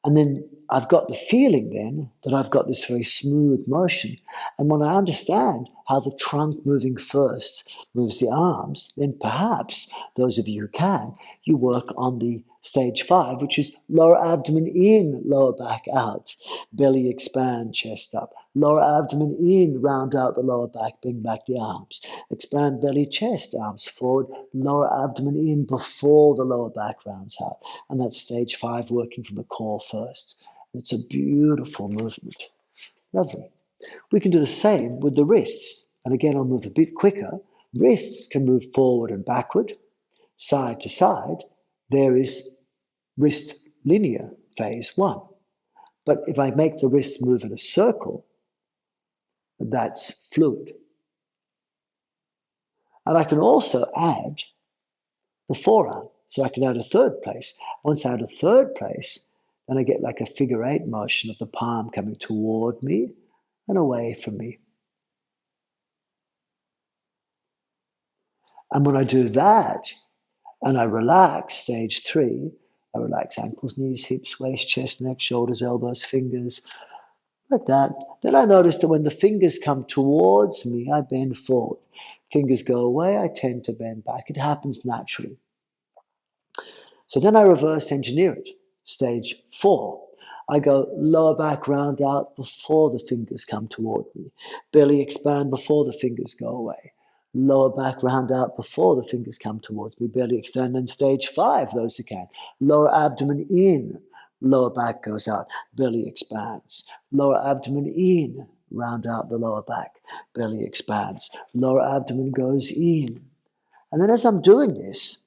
A: And then I've got the feeling then that I've got this very smooth motion. And when I understand how the trunk moving first moves the arms, then perhaps, those of you who can, you work on the stage 5, which is lower abdomen in, lower back out, belly expand, chest up. Lower abdomen in, round out the lower back, bring back the arms. Expand belly, chest, arms forward, lower abdomen in before the lower back rounds out. And that's stage 5, working from the core first. It's a beautiful movement. Lovely. We can do the same with the wrists. And again, I'll move a bit quicker. Wrists can move forward and backward, side to side. There is wrist linear, phase 1. But if I make the wrist move in a circle, that's fluid. And I can also add the forearm. So I can add a third place. Once I add a third place, then I get like a figure 8 motion of the palm coming toward me and away from me. And when I do that, and I relax, stage 3, I relax ankles, knees, hips, waist, chest, neck, shoulders, elbows, fingers, like that. Then I notice that when the fingers come towards me, I bend forward. Fingers go away, I tend to bend back. It happens naturally. So then I reverse engineer it. Stage 4. I go lower back, round out before the fingers come toward me. Belly expand before the fingers go away. Lower back, round out before the fingers come towards me. Belly extend. Then stage 5, those who can. Lower abdomen in. Lower back goes out. Belly expands. Lower abdomen in. Round out the lower back. Belly expands. Lower abdomen goes in. And then as I'm doing this,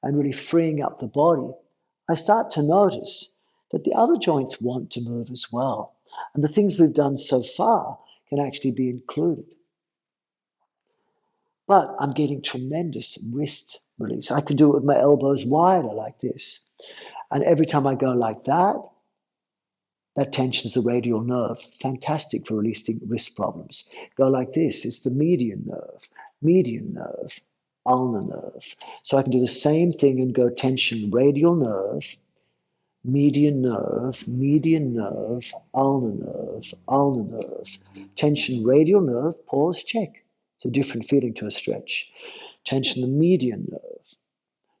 A: and really freeing up the body, I start to notice that the other joints want to move as well. And the things we've done so far can actually be included. But I'm getting tremendous wrist release. I can do it with my elbows wider like this. And every time I go like that, that tensions the radial nerve. Fantastic for releasing wrist problems. Go like this. It's the median nerve, ulnar nerve. So I can do the same thing and go tension radial nerve, median nerve, ulnar nerve. Tension radial nerve, pause, check. It's a different feeling to a stretch. Tension the median nerve.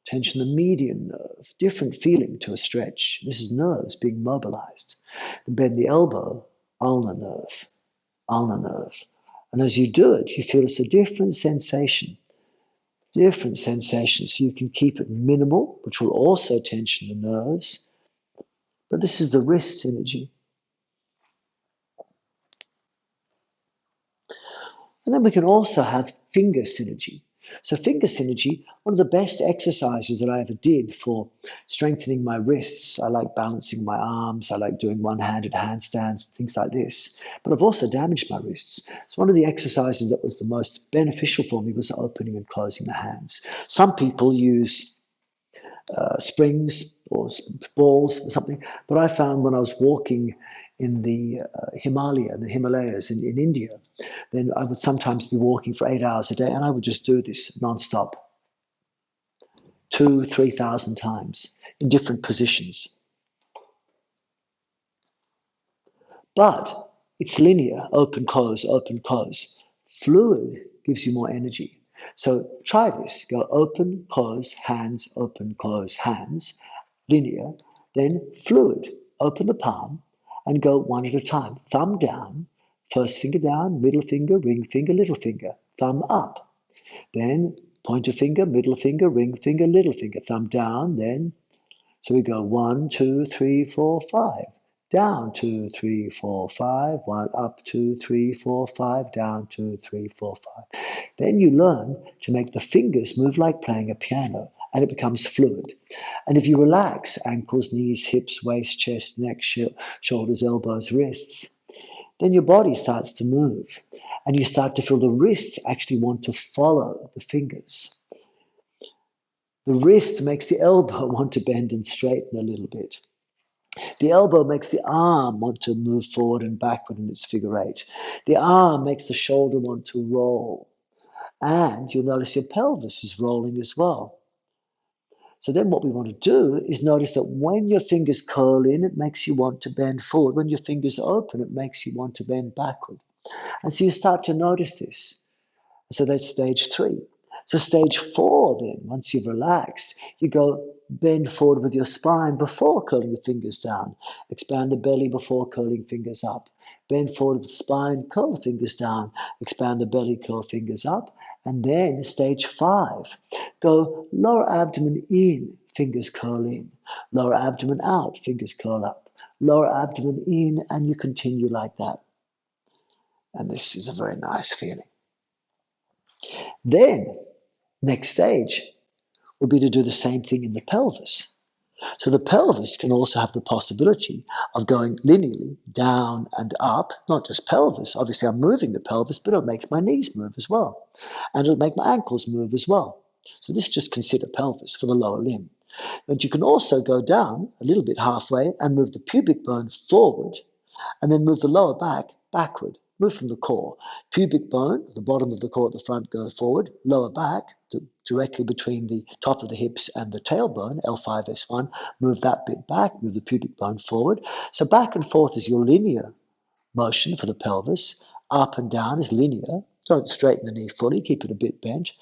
A: Tension the median nerve. Different feeling to a stretch. This is nerves being mobilized. Then bend the elbow, ulnar nerve, ulnar nerve. And as you do it, you feel it's a different sensation. Different sensations. So you can keep it minimal, which will also tension the nerves. But this is the wrist synergy. And then we can also have finger synergy. So finger synergy, one of the best exercises that I ever did for strengthening my wrists. I like balancing my arms. I like doing one-handed handstands, things like this. But I've also damaged my wrists. So one of the exercises that was the most beneficial for me was opening and closing the hands. Some people use springs or balls or something. But I found when I was walking in the Himalayas in India, then I would sometimes be walking for 8 hours a day and I would just do this nonstop, 2,000-3,000 times in different positions. But it's linear, open, close, open, close. Fluid gives you more energy. So try this. Go open, close, hands, open, close, hands. Linear. Then fluid. Open the palm and go one at a time. Thumb down, first finger down, middle finger, ring finger, little finger. Thumb up. Then pointer finger, middle finger, ring finger, little finger. Thumb down, then. So we go 1, 2, 3, 4, 5. Down 2, 3, 4, 5. 1 up 2, 3, 4, 5. Down 2, 3, 4, 5. Then you learn to make the fingers move like playing a piano, and it becomes fluid. And if you relax ankles, knees, hips, waist, chest, neck, shoulders, elbows, wrists, then your body starts to move. And you start to feel the wrists actually want to follow the fingers. The wrist makes the elbow want to bend and straighten a little bit. The elbow makes the arm want to move forward and backward in its figure eight. The arm makes the shoulder want to roll. And you'll notice your pelvis is rolling as well. So then what we want to do is notice that when your fingers curl in, it makes you want to bend forward. When your fingers open, it makes you want to bend backward. And so you start to notice this. So that's stage 3. So stage 4 then, once you've relaxed, you go bend forward with your spine before curling the fingers down. Expand the belly before curling fingers up. Bend forward with the spine, curl the fingers down. Expand the belly, curl fingers up. And then stage 5, go lower abdomen in, fingers curl in. Lower abdomen out, fingers curl up. Lower abdomen in, and you continue like that. And this is a very nice feeling. Then, next stage would be to do the same thing in the pelvis. So the pelvis can also have the possibility of going linearly down and up, not just pelvis. Obviously, I'm moving the pelvis, but it makes my knees move as well. And it'll make my ankles move as well. So this just consider pelvis for the lower limb. But you can also go down a little bit halfway and move the pubic bone forward and then move the lower back backward. Move from the core. Pubic bone, the bottom of the core at the front, go forward. Lower back, directly between the top of the hips and the tailbone, L5, S1, move that bit back, move the pubic bone forward. So back and forth is your linear motion for the pelvis. Up and down is linear. Don't straighten the knee fully, keep it a bit bent.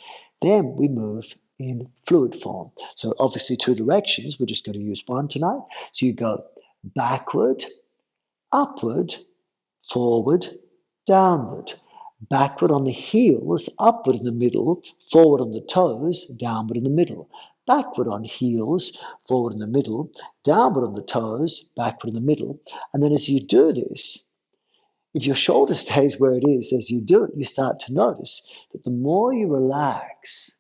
A: Then we move in fluid form. So obviously 2 directions, we're just going to use one tonight. So you go backward, upward, forward, downward. Backward on the heels, upward in the middle, forward on the toes, downward in the middle. Backward on heels, forward in the middle, downward on the toes, backward in the middle. And then as you do this, if your shoulder stays where it is as you do it, you start to notice that the more you relax,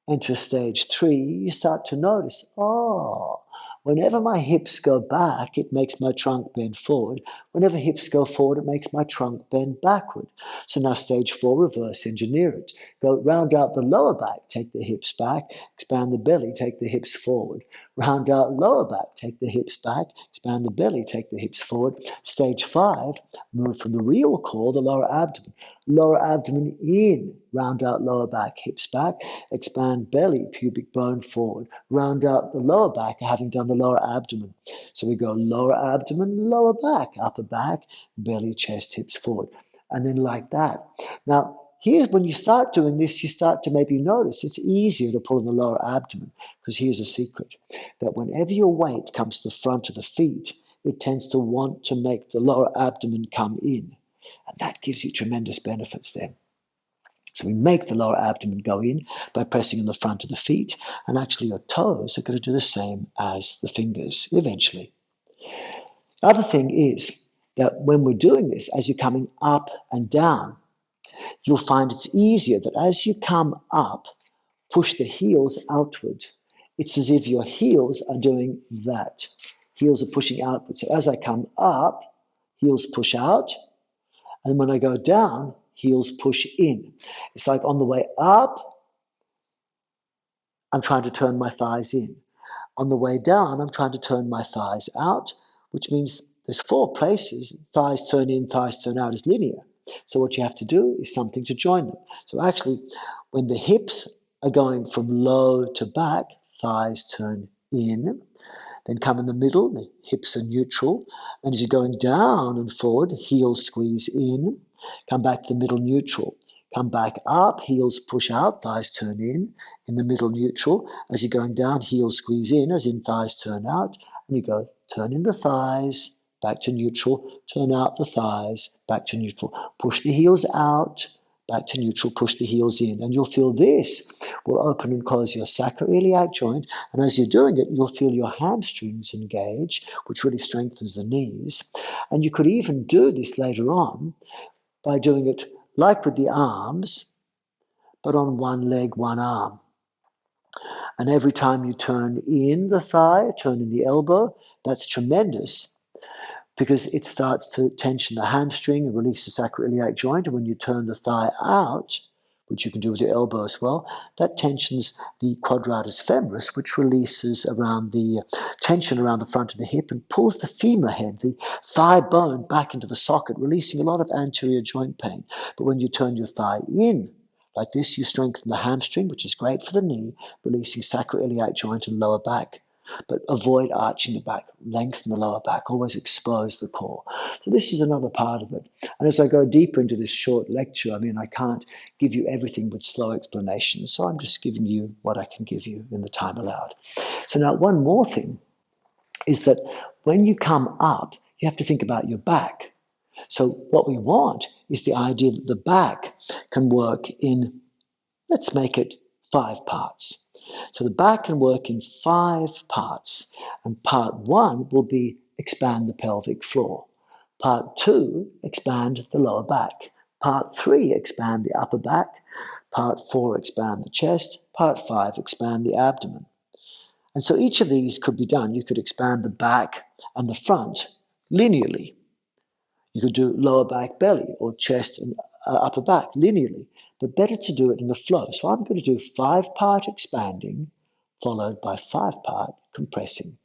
A: enter stage 3, you start to notice, whenever my hips go back, it makes my trunk bend forward. Whenever hips go forward, it makes my trunk bend backward. So now stage 4, reverse engineer it. Go round out the lower back, take the hips back, expand the belly, take the hips forward. Round out lower back, take the hips back, expand the belly, take the hips forward. Stage 5, move from the real core, the lower abdomen. Lower abdomen in, round out lower back, hips back, expand belly, pubic bone forward. Round out the lower back, having done the lower abdomen. So we go lower abdomen, lower back, upper back, belly, chest, hips forward. And then like that. Now, here's when you start doing this, you start to maybe notice it's easier to pull in the lower abdomen, because here's a secret, that whenever your weight comes to the front of the feet, it tends to want to make the lower abdomen come in. And that gives you tremendous benefits then. So we make the lower abdomen go in by pressing on the front of the feet, and actually your toes are going to do the same as the fingers eventually. The other thing is that when we're doing this, as you're coming up and down, you'll find it's easier that as you come up, push the heels outward. It's as if your heels are doing that. Heels are pushing outward. So as I come up, heels push out. And when I go down, heels push in. It's like on the way up, I'm trying to turn my thighs in. On the way down, I'm trying to turn my thighs out, which means there's 4 places. Thighs turn in, thighs turn out is linear. So what you have to do is something to join them. So actually, when the hips are going from low to back, thighs turn in. Then come in the middle, the hips are neutral. And as you're going down and forward, heels squeeze in. Come back to the middle, neutral. Come back up, heels push out, thighs turn in the middle, neutral. As you're going down, heels squeeze in, as in thighs turn out. And you go, turn in the thighs, back to neutral, turn out the thighs, back to neutral. Push the heels out, back to neutral, push the heels in. And you'll feel this will open and close your sacroiliac joint. And as you're doing it, you'll feel your hamstrings engage, which really strengthens the knees. And you could even do this later on by doing it like with the arms, but on one leg, one arm. And every time you turn in the thigh, turn in the elbow, that's tremendous. because it starts to tension the hamstring and release the sacroiliac joint. And when you turn the thigh out, which you can do with your elbow as well, that tensions the quadratus femoris, which releases around the tension around the front of the hip and pulls the femur head, the thigh bone, back into the socket, releasing a lot of anterior joint pain. But when you turn your thigh in, like this, you strengthen the hamstring, which is great for the knee, releasing sacroiliac joint and lower back. But avoid arching the back, lengthen the lower back, always expose the core. So this is another part of it. And as I go deeper into this short lecture, I can't give you everything with slow explanation. So I'm just giving you what I can give you in the time allowed. So now one more thing is that when you come up, you have to think about your back. So what we want is the idea that the back can work in, let's make it 5 parts. So the back can work in 5 parts, and part 1 will be expand the pelvic floor. Part 2, expand the lower back. Part 3, expand the upper back. Part 4, expand the chest. Part 5, expand the abdomen. And so each of these could be done. You could expand the back and the front linearly. You could do lower back belly or chest and upper back linearly, but better to do it in the flow. So I'm going to do 5-part expanding followed by 5-part compressing.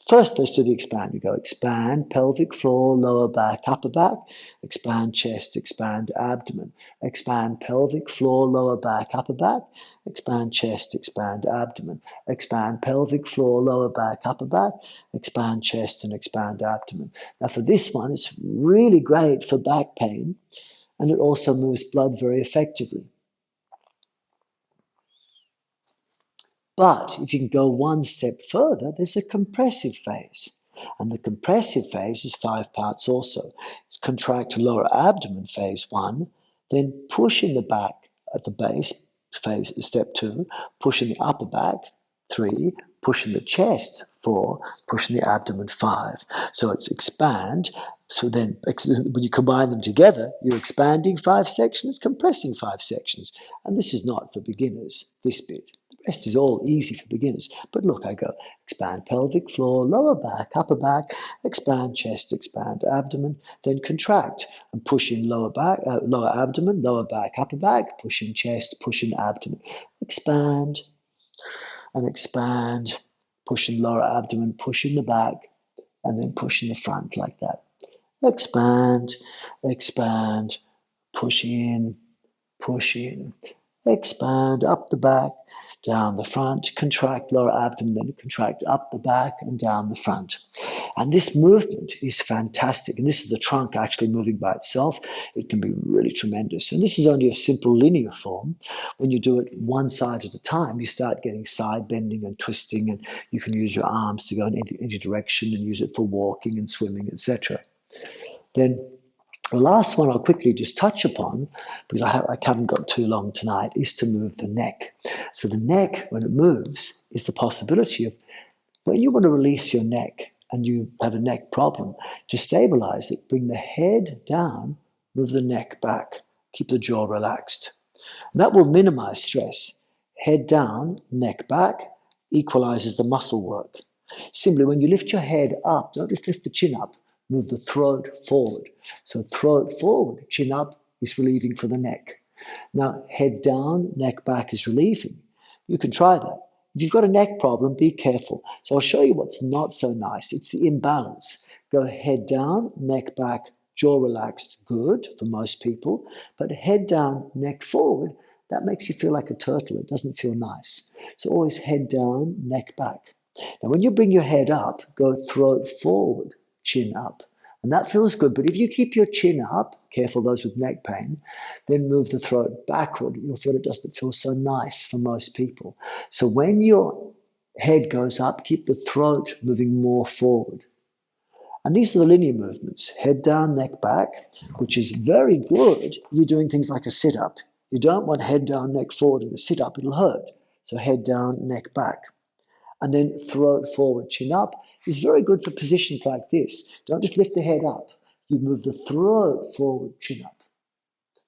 A: First, let's do the expand. You go expand, pelvic floor, lower back, upper back, expand chest, expand abdomen, expand pelvic floor, lower back, upper back, expand chest, expand abdomen, expand pelvic floor, lower back, upper back, expand chest and expand abdomen. Now for this one, it's really great for back pain, and it also moves blood very effectively. But if you can go one step further, there's a compressive phase. And the compressive phase is 5 parts also. It's contract lower abdomen, phase 1, then push in the back at the base, phase step 2, push in the upper back, 3, push in the chest, 4, push in the abdomen, 5. So it's expand. So then when you combine them together, you're expanding 5 sections, compressing 5 sections. And this is not for beginners, this bit. The rest is all easy for beginners. But look, I go expand pelvic floor, lower back, upper back, expand chest, expand abdomen, then contract and push in lower back, lower abdomen, lower back, upper back, push in chest, push in abdomen, expand and expand, push in lower abdomen, push in the back, and then push in the front like that. Expand, expand, push in, expand up the back, down the front, contract lower abdomen, then contract up the back and down the front. And this movement is fantastic. And this is the trunk actually moving by itself. It can be really tremendous. And this is only a simple linear form. When you do it one side at a time, you start getting side bending and twisting, and you can use your arms to go in any direction and use it for walking and swimming, etc. Then the last one I'll quickly just touch upon, because I haven't got too long tonight, is to move the neck. So the neck, when it moves, is the possibility of when you want to release your neck and you have a neck problem, to stabilize it, bring the head down, move the neck back, keep the jaw relaxed. And that will minimize stress. Head down, neck back, equalizes the muscle work. Simply, when you lift your head up, don't just lift the chin up, move the throat forward. So throat forward, chin up is relieving for the neck. Now, head down, neck back is relieving. You can try that. If you've got a neck problem, be careful. So I'll show you what's not so nice. It's the imbalance. Go head down, neck back, jaw relaxed, good for most people. But head down, neck forward, that makes you feel like a turtle. It doesn't feel nice. So always head down, neck back. Now, when you bring your head up, go throat forward, chin up. And that feels good. But if you keep your chin up, careful those with neck pain, then move the throat backward, you'll feel it doesn't feel so nice for most people. So when your head goes up, keep the throat moving more forward. And these are the linear movements. Head down, neck back, which is very good if you're doing things like a sit-up. You don't want head down, neck forward in a sit-up. It'll hurt. So head down, neck back. And then throat forward, chin up is very good for positions like this. Don't just lift the head up. You move the throat forward, chin up.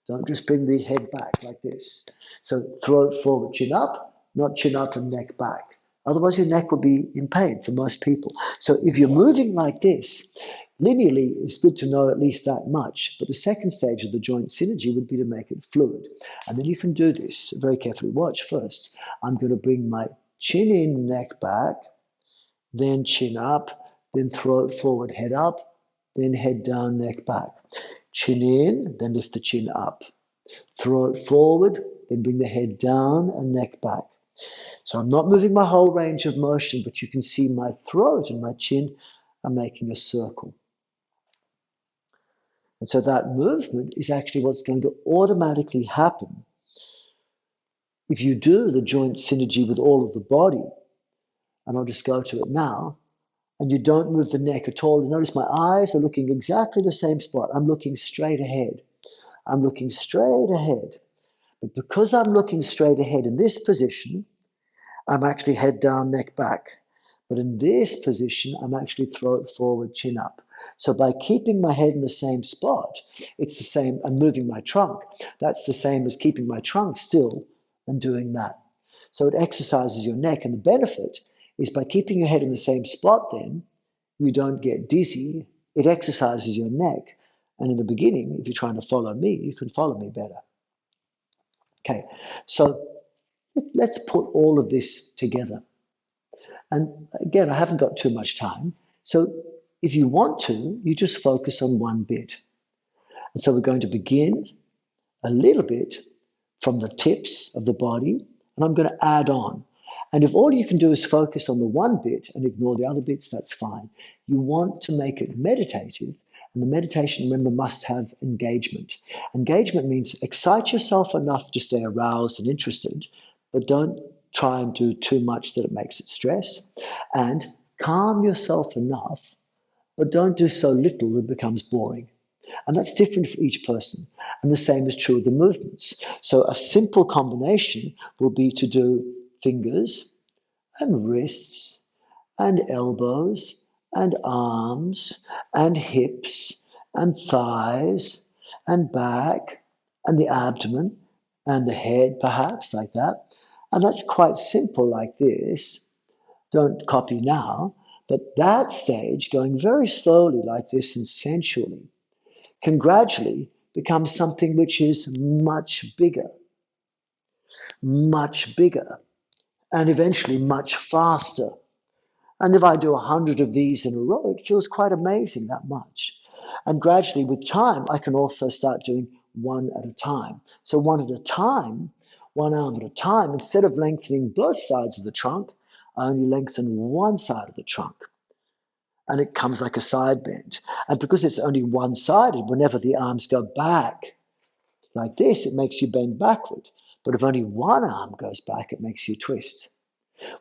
A: Don't just bring the head back like this. So throat forward, chin up, not chin up and neck back. Otherwise your neck will be in pain for most people. So if you're moving like this, Linearly, it's good to know at least that much, but the second stage of the joint synergy would be to make it fluid. And then you can do this very carefully. Watch first. I'm going to bring my chin in, neck back, then chin up, then throat forward, head up, then head down, neck back. Chin in, then lift the chin up. Throat forward, then bring the head down and neck back. So I'm not moving my whole range of motion, but you can see my throat and my chin are making a circle. And so that movement is actually what's going to automatically happen if you do the joint synergy with all of the body. And I'll just go to it now. And you don't move the neck at all. Notice my eyes are looking exactly the same spot. I'm looking straight ahead. I'm looking straight ahead. But because I'm looking straight ahead in this position, I'm actually head down, neck back. But in this position, I'm actually throat forward, chin up. So by keeping my head in the same spot, it's the same, and moving my trunk, that's the same as keeping my trunk still and doing that. So it exercises your neck, and the benefit is by keeping your head in the same spot then, you don't get dizzy, it exercises your neck. And in the beginning, if you're trying to follow me, you can follow me better. Okay, so let's put all of this together. And again, I haven't got too much time. So if you want to, you just focus on one bit. And so we're going to begin a little bit from the tips of the body, and I'm going to add on. And if all you can do is focus on the one bit and ignore the other bits, that's fine. You want to make it meditative, and the meditation, remember, must have engagement. Engagement means excite yourself enough to stay aroused and interested, but don't try and do too much that it makes it stress. And calm yourself enough, but don't do so little that it becomes boring. And that's different for each person. And the same is true of the movements. So a simple combination will be to do fingers and wrists and elbows and arms and hips and thighs and back and the abdomen and the head, perhaps, like that. And that's quite simple like this. Don't copy now. But that stage, going very slowly like this and sensually, can gradually become something which is much bigger, and eventually much faster. And if I do 100 of these in a row, it feels quite amazing, that much. And gradually, with time, I can also start doing one at a time. So one at a time, one arm at a time, instead of lengthening both sides of the trunk, I only lengthen one side of the trunk. And it comes like a side bend. And because it's only one-sided, whenever the arms go back like this, it makes you bend backward. But if only one arm goes back, it makes you twist.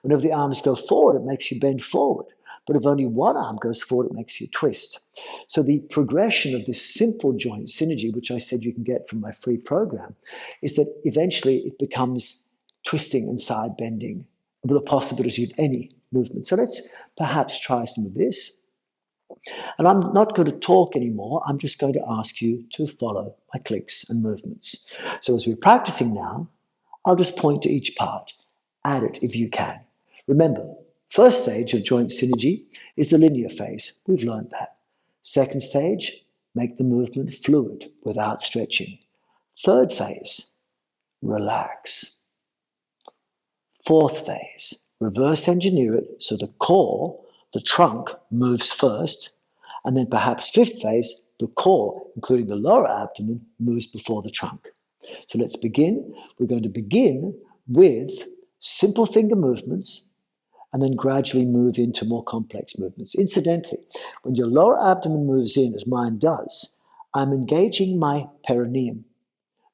A: Whenever the arms go forward, it makes you bend forward. But if only one arm goes forward, it makes you twist. So the progression of this simple joint synergy, which I said you can get from my free program, is that eventually it becomes twisting and side bending with the possibility of any movement. So let's perhaps try some of this. And I'm not going to talk anymore. I'm just going to ask you to follow my clicks and movements. So as we're practicing now, I'll just point to each part. Add it if you can. Remember, first stage of joint synergy is the linear phase. We've learned that. Second stage, make the movement fluid without stretching. Third phase, relax. Fourth phase, reverse engineer it so the core, the trunk, moves first. And then perhaps fifth phase, the core, including the lower abdomen, moves before the trunk. So let's begin. We're going to begin with simple finger movements and then gradually move into more complex movements. Incidentally, when your lower abdomen moves in, as mine does, I'm engaging my perineum,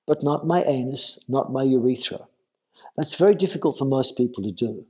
A: but not my anus, not my urethra. That's very difficult for most people to do.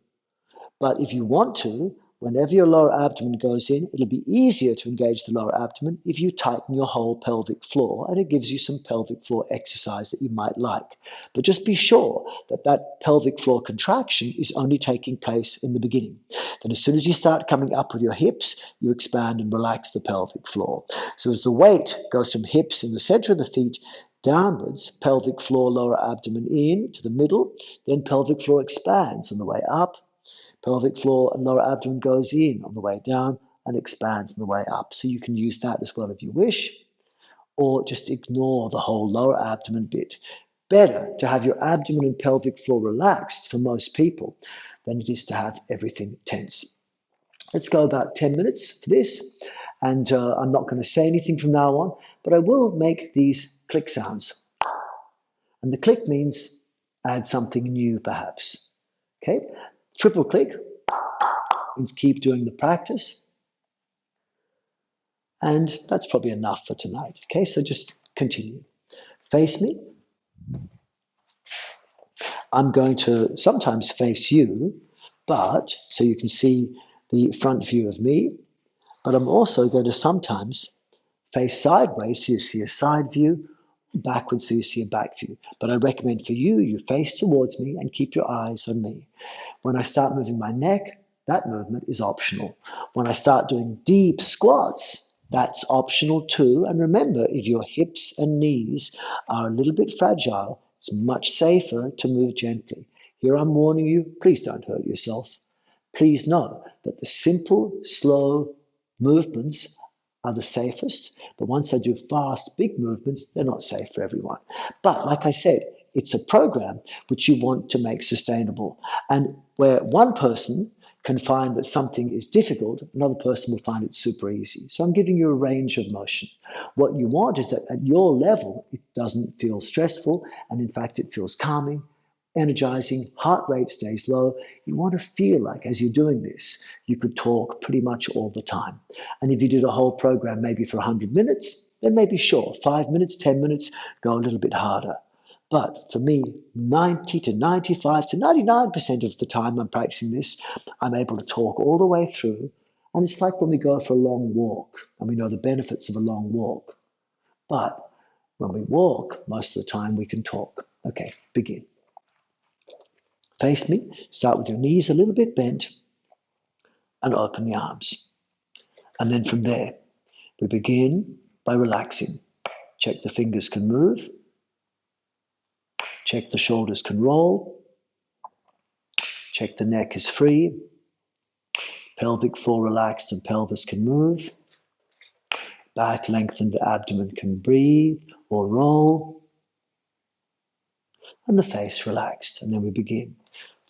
A: But if you want to, whenever your lower abdomen goes in, it'll be easier to engage the lower abdomen if you tighten your whole pelvic floor, and it gives you some pelvic floor exercise that you might like. But just be sure that that pelvic floor contraction is only taking place in the beginning. Then as soon as you start coming up with your hips, you expand and relax the pelvic floor. So as the weight goes from hips in the center of the feet downwards, pelvic floor, lower abdomen in to the middle, then pelvic floor expands on the way up. Pelvic floor and lower abdomen goes in on the way down, and expands on the way up. So you can use that as well if you wish, or just ignore the whole lower abdomen bit. Better to have your abdomen and pelvic floor relaxed for most people than it is to have everything tense. Let's go about 10 minutes for this. And I'm not going to say anything from now on, but I will make these click sounds. And the click means add something new, perhaps. Okay? Triple click means keep doing the practice. And that's probably enough for tonight. Okay, so just continue. Face me. I'm going to sometimes face you, but so you can see the front view of me, but I'm also going to sometimes face sideways so you see a side view, backwards so you see a back view. But I recommend for you, you face towards me and keep your eyes on me. When I start moving my neck, that movement is optional. When I start doing deep squats, that's optional too. And remember, if your hips and knees are a little bit fragile, it's much safer to move gently. Here I'm warning you, please don't hurt yourself. Please know that the simple, slow movements are the safest, but once I do fast, big movements, they're not safe for everyone. But like I said, it's a program which you want to make sustainable. And where one person can find that something is difficult, another person will find it super easy. So I'm giving you a range of motion. What you want is that at your level, it doesn't feel stressful, and in fact, it feels calming, energizing, heart rate stays low. You want to feel like as you're doing this, you could talk pretty much all the time. And if you did a whole program maybe for 100 minutes, then maybe sure, 5 minutes, 10 minutes, go a little bit harder. But for me, 90 to 95 to 99% of the time I'm practicing this, I'm able to talk all the way through. And it's like when we go for a long walk, and we know the benefits of a long walk. But when we walk, most of the time we can talk. Okay, begin. Face me, start with your knees a little bit bent, and open the arms. And then from there, we begin by relaxing. Check the fingers can move. Check the shoulders can roll. Check the neck is free. Pelvic floor relaxed and pelvis can move. Back lengthened, the abdomen can breathe or roll. And the face relaxed. And then we begin.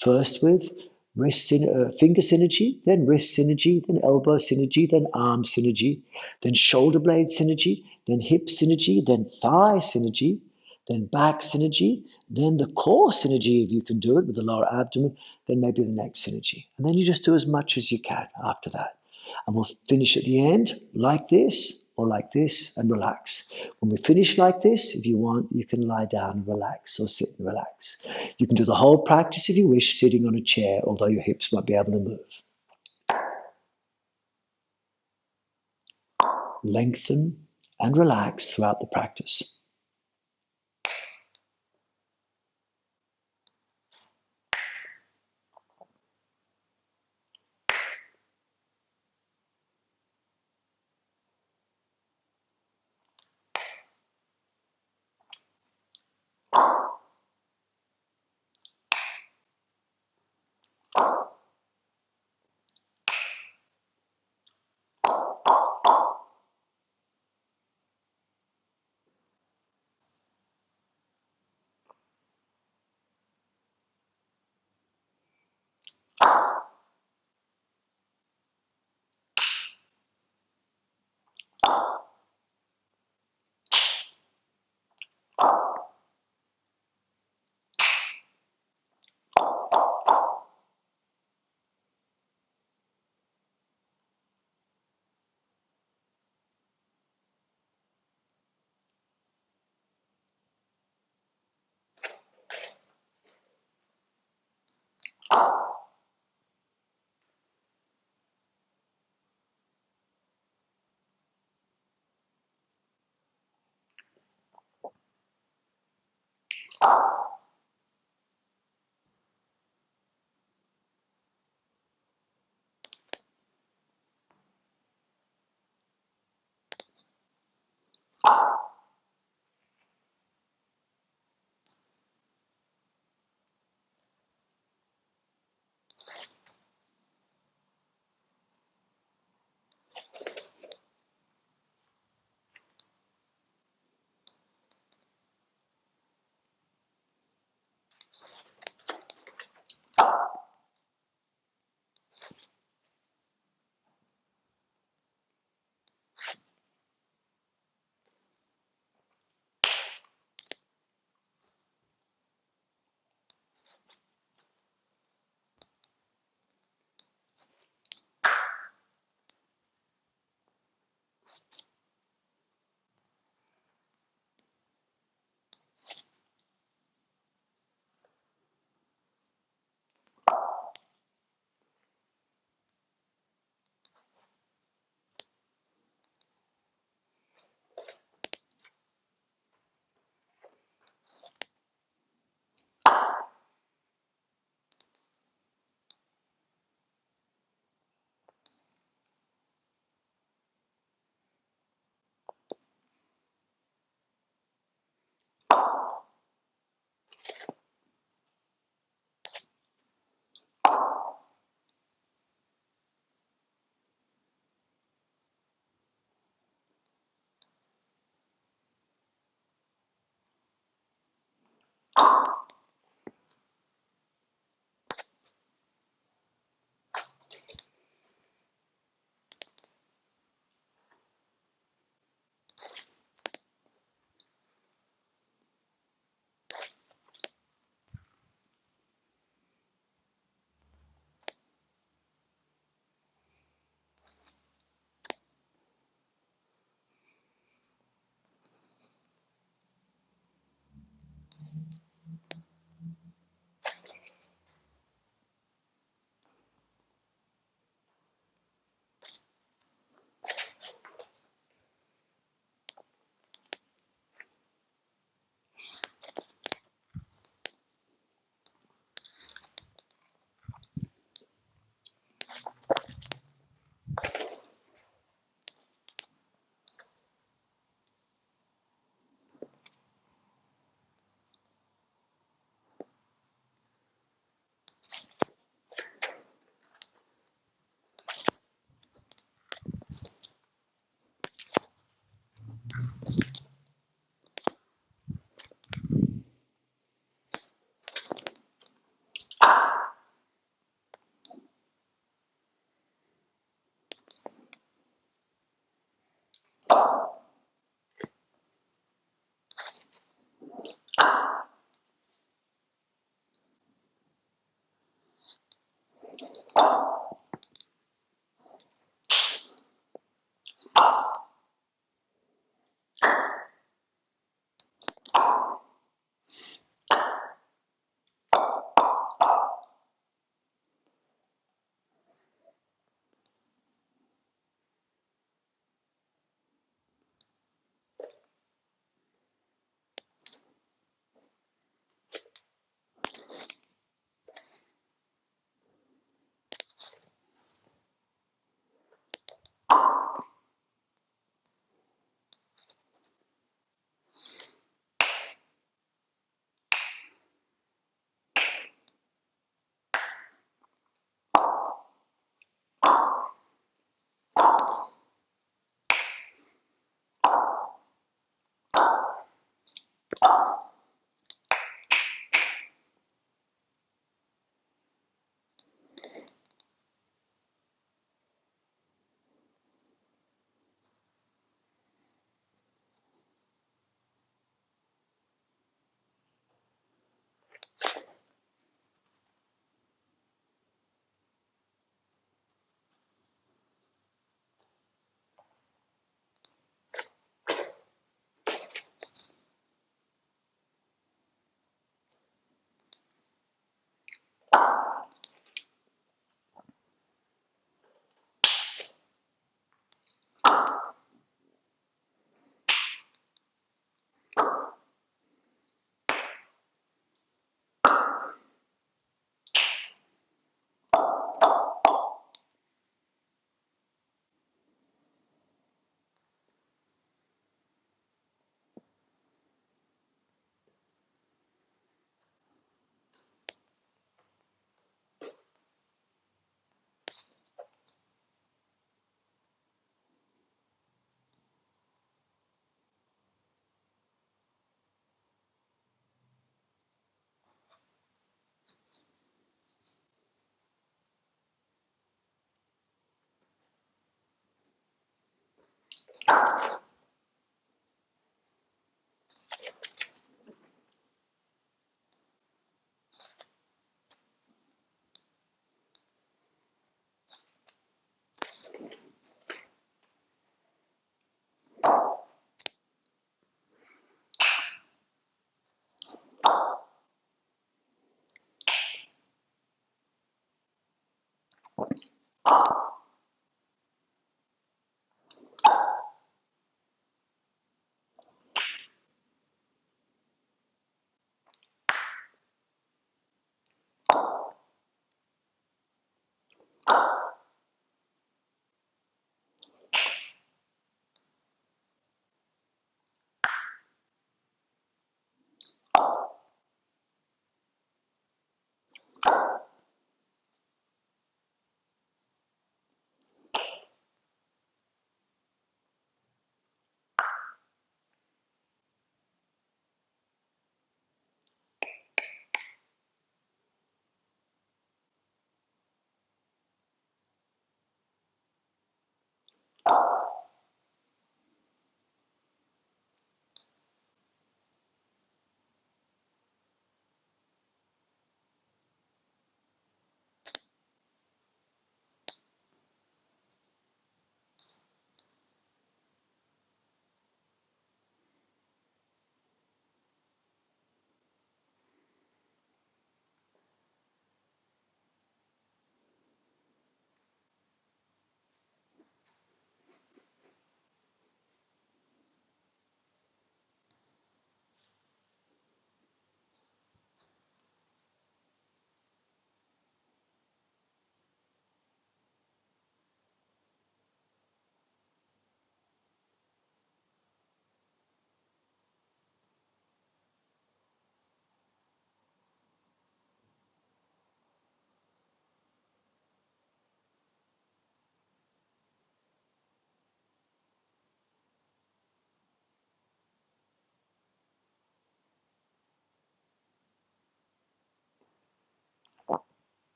A: First with finger synergy, then wrist synergy, then elbow synergy, then arm synergy, then shoulder blade synergy, then hip synergy, then thigh synergy, then back synergy, then the core synergy if you can do it with the lower abdomen, then maybe the neck synergy. And then you just do as much as you can after that. And we'll finish at the end like this or like this and relax. When we finish like this, if you want, you can lie down and relax or sit and relax. You can do the whole practice if you wish, sitting on a chair, although your hips won't be able to move. Lengthen and relax throughout the practice.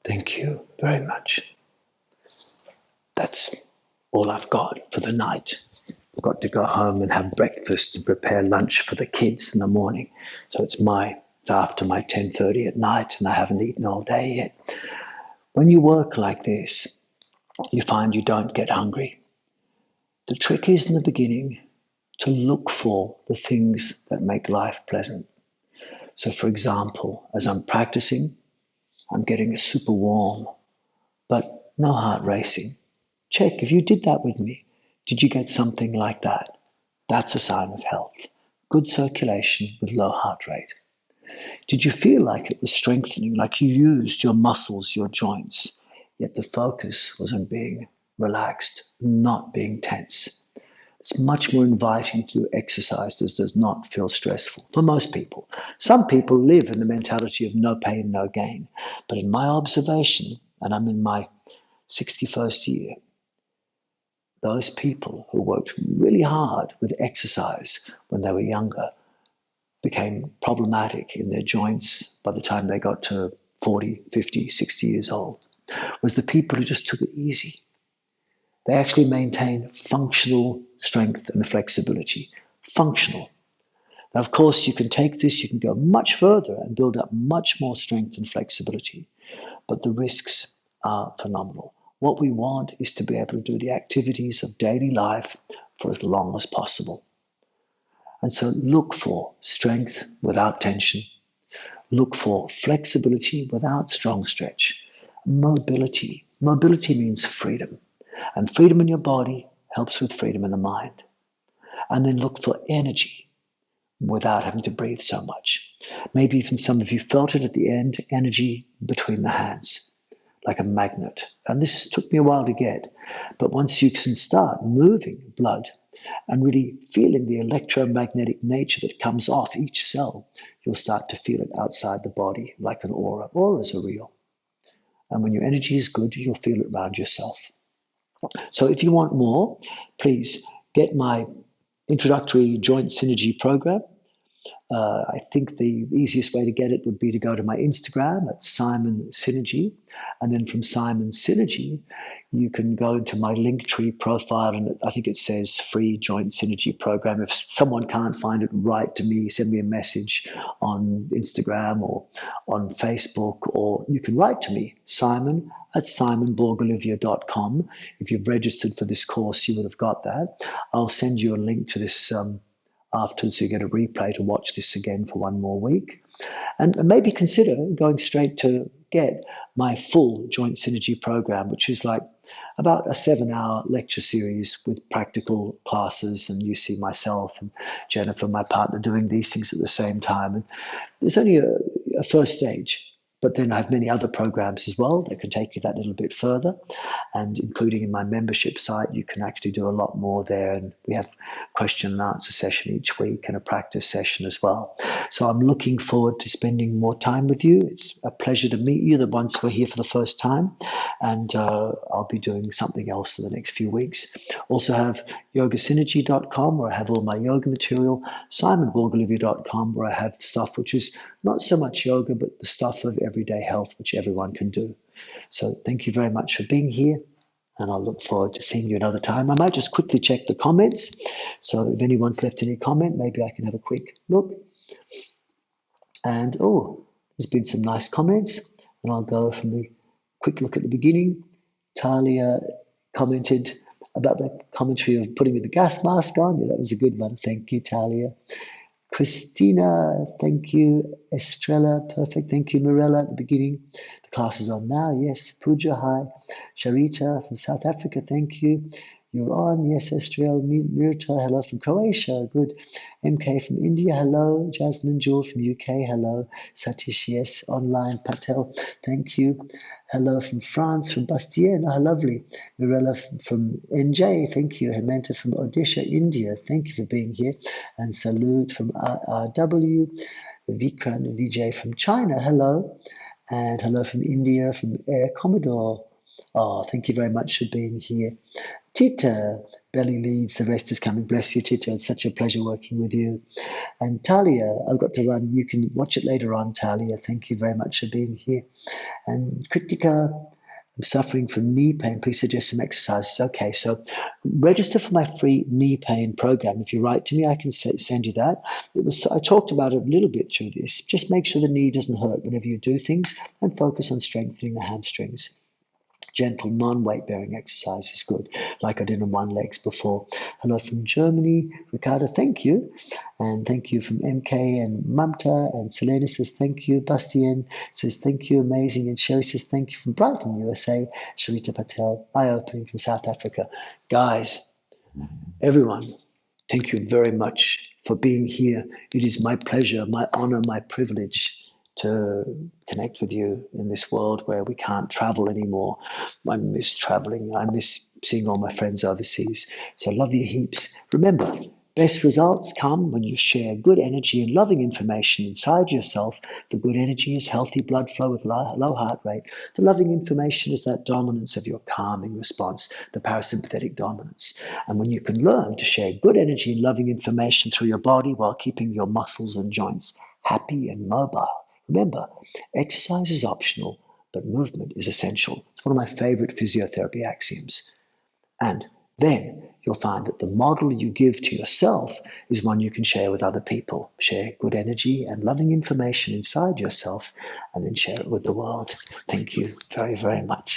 A: Thank you very much. That's all I've got for the night. I've got to go home and have breakfast and prepare lunch for the kids in the morning. So it's after my 10:30 at night, and I haven't eaten all day yet. When you work like this, you find you don't get hungry. The trick is in the beginning to look for the things that make life pleasant. So, for example, as I'm practicing, I'm getting super warm, but no heart racing. Check if you did that with me. Did you get something like that? That's a sign of health. Good circulation with low heart rate. Did you feel like it was strengthening, like you used your muscles, your joints, yet the focus was on being relaxed, not being tense? It's much more inviting to do exercise that does not feel stressful for most people. Some people live in the mentality of no pain, no gain. But in my observation, and I'm in my 61st year, those people who worked really hard with exercise when they were younger became problematic in their joints by the time they got to 40, 50, 60 years old, was the people who just took it easy. They actually maintain functional strength and flexibility. Functional. Now, of course, you can take this, you can go much further and build up much more strength and flexibility, but the risks are phenomenal. What we want is to be able to do the activities of daily life for as long as possible. And so look for strength without tension. Look for flexibility without strong stretch. Mobility. Mobility means freedom. And freedom in your body helps with freedom in the mind. And then look for energy without having to breathe so much. Maybe even some of you felt it at the end, energy between the hands, like a magnet. And this took me a while to get. But once you can start moving blood and really feeling the electromagnetic nature that comes off each cell, you'll start to feel it outside the body like an aura. Auras are real. And when your energy is good, you'll feel it around yourself. So if you want more, please get my introductory joint synergy program. I think the easiest way to get it would be to go to my Instagram at Simon Synergy. And then from Simon Synergy, you can go into my Linktree profile, and I think it says free joint synergy program. If someone can't find it, write to me, send me a message on Instagram or on Facebook, or you can write to me, Simon at simonborgolivier.com. If you've registered for this course, you would have got that. I'll send you a link to this afterwards, so you get a replay to watch this again for one more week. And maybe consider going straight to get my full joint synergy program, which is like about a 7-hour lecture series with practical classes, and you see myself and Jennifer, my partner, doing these things at the same time. And there's only a first stage. But then I have many other programs as well that can take you that little bit further. And including in my membership site, you can actually do a lot more there. And we have question and answer session each week and a practice session as well. So I'm looking forward to spending more time with you. It's a pleasure to meet you, the ones who are here for the first time. And I'll be doing something else for the next few weeks. Also have yogasynergy.com, where I have all my yoga material, simonborgolivier.com, where I have stuff which is not so much yoga, but the stuff of everyday health, which everyone can do. So thank you very much for being here, and I'll look forward to seeing you another time. I might just quickly check the comments. So if anyone's left any comment, maybe I can have a quick look. And there's been some nice comments, and I'll go from the quick look at the beginning. Talia commented about the commentary of putting the gas mask on. Yeah, that was a good one. Thank you, Talia. Christina, thank you. Estrella, perfect. Thank you, Mirella, at the beginning. The class is on now. Yes. Pooja, hi. Sharita from South Africa, thank you. You're on. Yes, Estrella. Mirta, hello from Croatia. Good. MK from India, hello. Jasmine Jewel from UK, hello. Satish, yes. Online. Patel, thank you. Hello from France, from Bastien. Oh, lovely. Mirella from NJ, thank you. Hemanta from Odisha, India, thank you for being here. And Salute from RW. Vikrant Vijay from China, hello. And hello from India, from Air Commodore. Oh, thank you very much for being here. Tita, belly leads, the rest is coming. Bless you, Tito. It's such a pleasure working with you. And Talia, I've got to run. You can watch it later on, Talia. Thank you very much for being here. And Kritika, I'm suffering from knee pain. Please suggest some exercises. Okay, so register for my free knee pain program. If you write to me, I can send you that. I talked about it a little bit through this. Just make sure the knee doesn't hurt whenever you do things and focus on strengthening the hamstrings. Gentle, non-weight bearing exercise is good, like I did on one legs before. Hello from Germany, Ricardo, thank you. And thank you from MK and Mamta. And Selena says thank you. Bastien says thank you, amazing. And Sherry says thank you from Brighton, USA. Sharita Patel, eye-opening from South Africa. Guys, everyone, thank you very much for being here. It is my pleasure, my honor, my privilege to connect with you in this world where we can't travel anymore. I miss traveling. I miss seeing all my friends overseas. So love you heaps. Remember, best results come when you share good energy and loving information inside yourself. The good energy is healthy blood flow with low heart rate. The loving information is that dominance of your calming response, the parasympathetic dominance. And when you can learn to share good energy and loving information through your body while keeping your muscles and joints happy and mobile. Remember, exercise is optional, but movement is essential. It's one of my favorite physiotherapy axioms. And then you'll find that the model you give to yourself is one you can share with other people. Share good energy and loving information inside yourself and then share it with the world. Thank you very, very much.